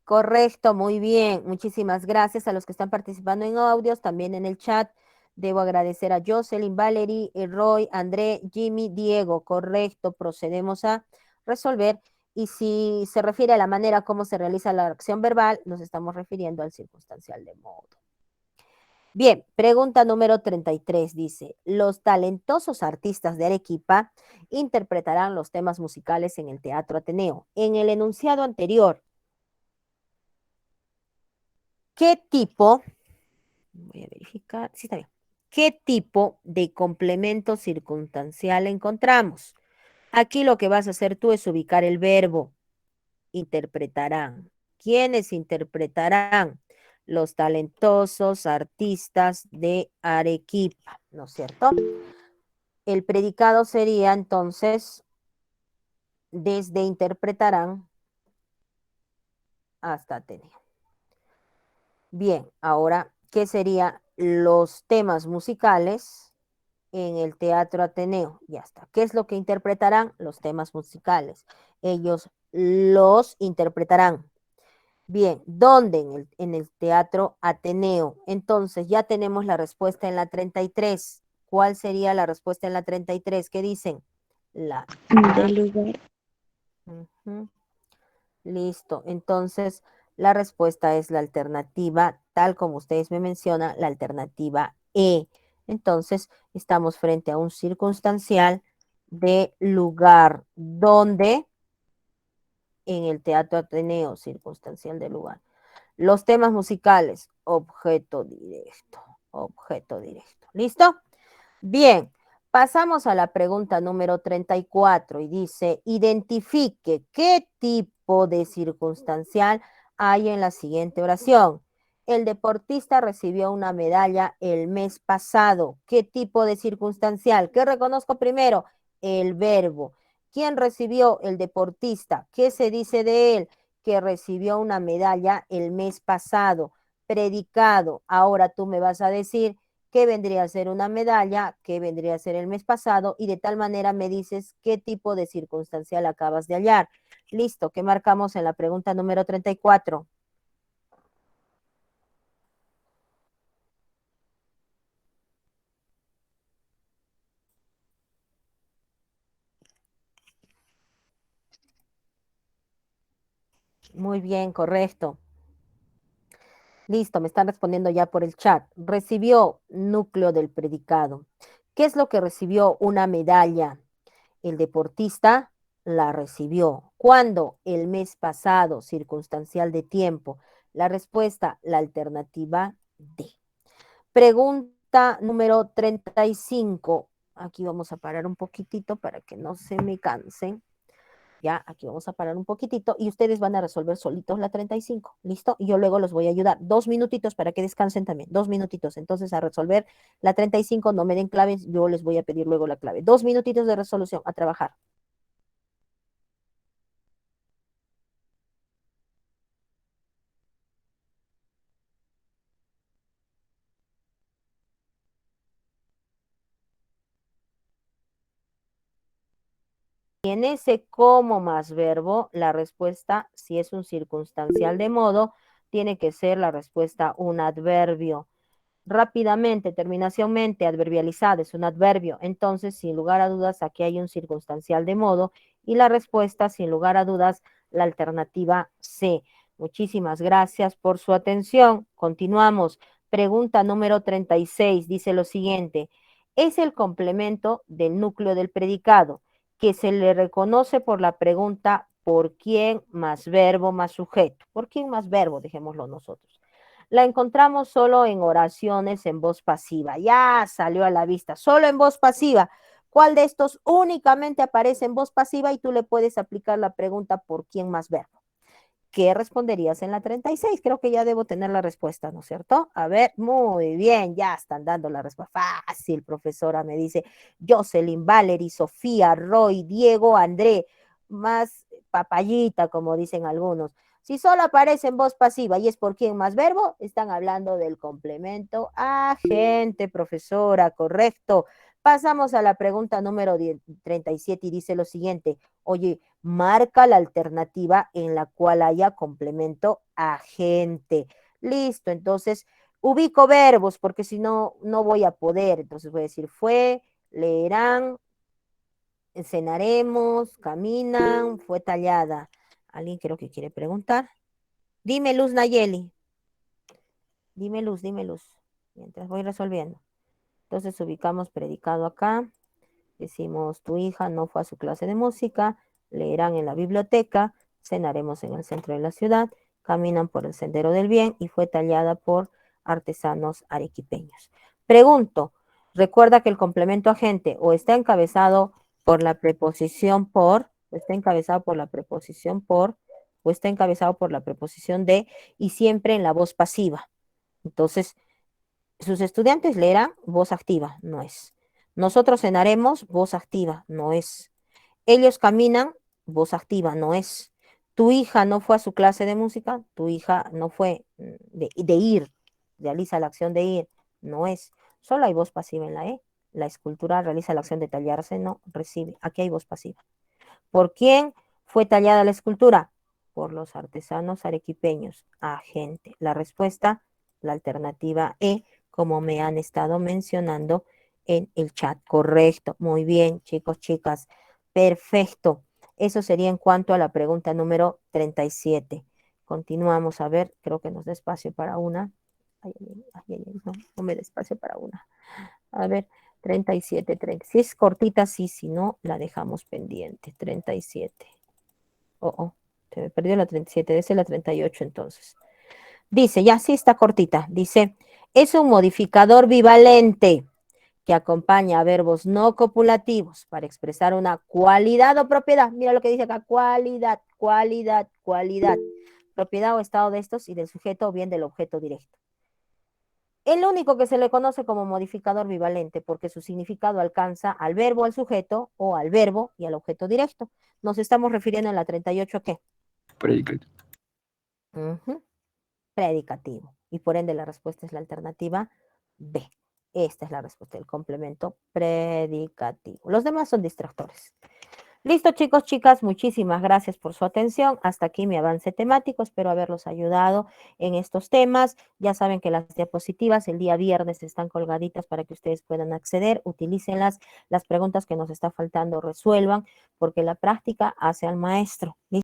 S1: Correcto, muy bien. Muchísimas gracias a los que están participando en audios, también en el chat. Debo agradecer a Jocelyn, Valerie, Roy, André, Jimmy, Diego. Correcto, procedemos a resolver. Y si se refiere a la manera como se realiza la acción verbal, nos estamos refiriendo al circunstancial de modo. Bien, pregunta número 33 dice, los talentosos artistas de Arequipa interpretarán los temas musicales en el Teatro Ateneo. En el enunciado anterior, ¿qué tipo, voy a verificar, sí está bien, qué tipo de complemento circunstancial encontramos? Aquí lo que vas a hacer tú es ubicar el verbo, interpretarán. ¿Quiénes interpretarán? Los talentosos artistas de Arequipa, ¿no es cierto? El predicado sería entonces desde interpretarán hasta Ateneo. Bien, ahora, ¿qué serían los temas musicales en el Teatro Ateneo? Ya está. ¿Qué es lo que interpretarán? Los temas musicales. Ellos los interpretarán. Bien, ¿dónde? En el Teatro Ateneo. Entonces, ya tenemos la respuesta en la 33. ¿Cuál sería la respuesta en la 33? ¿Qué dicen? La A.
S4: Del lugar.
S1: Listo. Entonces, la respuesta es la alternativa, tal como ustedes me mencionan, la alternativa E. Entonces, estamos frente a un circunstancial de lugar, donde en el Teatro Ateneo, circunstancial de lugar. Los temas musicales, objeto directo, objeto directo. ¿Listo? Bien, Pasamos a la pregunta número 34 y dice, identifique qué tipo de circunstancial hay en la siguiente oración. El deportista recibió una medalla el mes pasado. ¿Qué tipo de circunstancial? ¿Qué reconozco primero? El verbo. ¿Quién recibió? El deportista. ¿Qué se dice de él? Que recibió una medalla el mes pasado. Predicado. Ahora tú me vas a decir qué vendría a ser una medalla, qué vendría a ser el mes pasado, y de tal manera me dices qué tipo de circunstancial acabas de hallar. Listo, ¿qué marcamos en la pregunta número 34? Muy bien, correcto. Listo, me están respondiendo ya por el chat. Recibió núcleo del predicado. ¿Qué es lo que recibió? Una medalla. El deportista la recibió. ¿Cuándo? El mes pasado, circunstancial de tiempo. La respuesta, la alternativa D. Pregunta número 35. Aquí vamos a parar un poquitito para que no se me cansen. Ya, aquí vamos a parar un poquitito y ustedes van a resolver solitos la 35. ¿Listo? Y yo luego los voy a ayudar. 2 minutitos para que descansen también. 2 minutitos. Entonces, a resolver la 35, no me den claves, yo les voy a pedir luego la clave. 2 minutitos de resolución, a trabajar. En ese como más verbo, la respuesta, si es un circunstancial de modo, tiene que ser la respuesta un adverbio. Rápidamente, terminación mente, adverbializada, es un adverbio. Entonces, sin lugar a dudas, aquí hay un circunstancial de modo y la respuesta, sin lugar a dudas, la alternativa C. Muchísimas gracias por su atención. Continuamos. Pregunta número 36 dice lo siguiente. Es el complemento del núcleo del predicado que se le reconoce por la pregunta ¿por quién más verbo más sujeto? ¿Por quién más verbo? Dejémoslo nosotros. La encontramos solo en oraciones en voz pasiva. Ya salió a la vista, solo en voz pasiva. ¿Cuál de estos únicamente aparece en voz pasiva? Y tú le puedes aplicar la pregunta ¿por quién más verbo? ¿Qué responderías en la 36? Creo que ya debo tener la respuesta, ¿no es cierto? A ver, muy bien, ya están dando la respuesta. Fácil, profesora, me dice Jocelyn, Valerie, Sofía, Roy, Diego, André, más papayita, como dicen algunos. Si solo aparece en voz pasiva y es por quién más verbo, están hablando del complemento agente, profesora, correcto. Pasamos a la pregunta número 37 y dice lo siguiente. Oye, marca la alternativa en la cual haya complemento agente. Listo, entonces ubico verbos porque si no, no voy a poder. Entonces voy a decir fue, leerán, cenaremos, caminan, fue tallada. ¿Alguien creo que quiere preguntar? Dime Luz Nayeli. Dime Luz, mientras voy resolviendo. Entonces ubicamos predicado acá. Decimos, tu hija no fue a su clase de música, leerán en la biblioteca, cenaremos en el centro de la ciudad, caminan por el sendero del bien y fue tallada por artesanos arequipeños. Pregunto, recuerda que el complemento agente o está encabezado por la preposición por, o está encabezado por la preposición por, o está encabezado por la preposición de, y siempre en la voz pasiva. Entonces, sus estudiantes leerán voz activa, no es. Nosotros cenaremos, voz activa, no es. Ellos caminan, voz activa, no es. Tu hija no fue a su clase de música, tu hija no fue de ir, realiza la acción de ir, no es. Solo hay voz pasiva en la E. La escultura realiza la acción de tallarse, no, recibe. Aquí hay voz pasiva. ¿Por quién fue tallada la escultura? Por los artesanos arequipeños, agente. La respuesta, la alternativa E, como me han estado mencionando en el chat. Correcto, muy bien, chicos, chicas. Perfecto. Eso sería en cuanto a la pregunta número 37. Continuamos a ver, creo que nos da espacio para una. Ay, no, no me da espacio para una. A ver, 37, 30. Si es cortita, sí, si no, la dejamos pendiente. 37. Se me perdió la 37, debe ser la 38 entonces. Dice, ya sí está cortita, dice, es un modificador bivalente que acompaña a verbos no copulativos para expresar una cualidad o propiedad. Mira lo que dice acá, cualidad, cualidad, cualidad. Propiedad o estado de estos y del sujeto o bien del objeto directo. El único que se le conoce como modificador bivalente porque su significado alcanza al verbo, al sujeto o al verbo y al objeto directo. Nos estamos refiriendo en la 38 a ¿qué?
S3: Predicativo.
S1: Ujú, predicativo. Y por ende la respuesta es la alternativa B. Esta es la respuesta del complemento predicativo. Los demás son distractores. Listo, chicos, chicas, muchísimas gracias por su atención. Hasta aquí mi avance temático. Espero haberlos ayudado en estos temas. Ya saben que las diapositivas el día viernes están colgaditas para que ustedes puedan acceder. Utilícenlas. Las preguntas que nos está faltando resuelvan, porque la práctica hace al maestro. ¿Listo?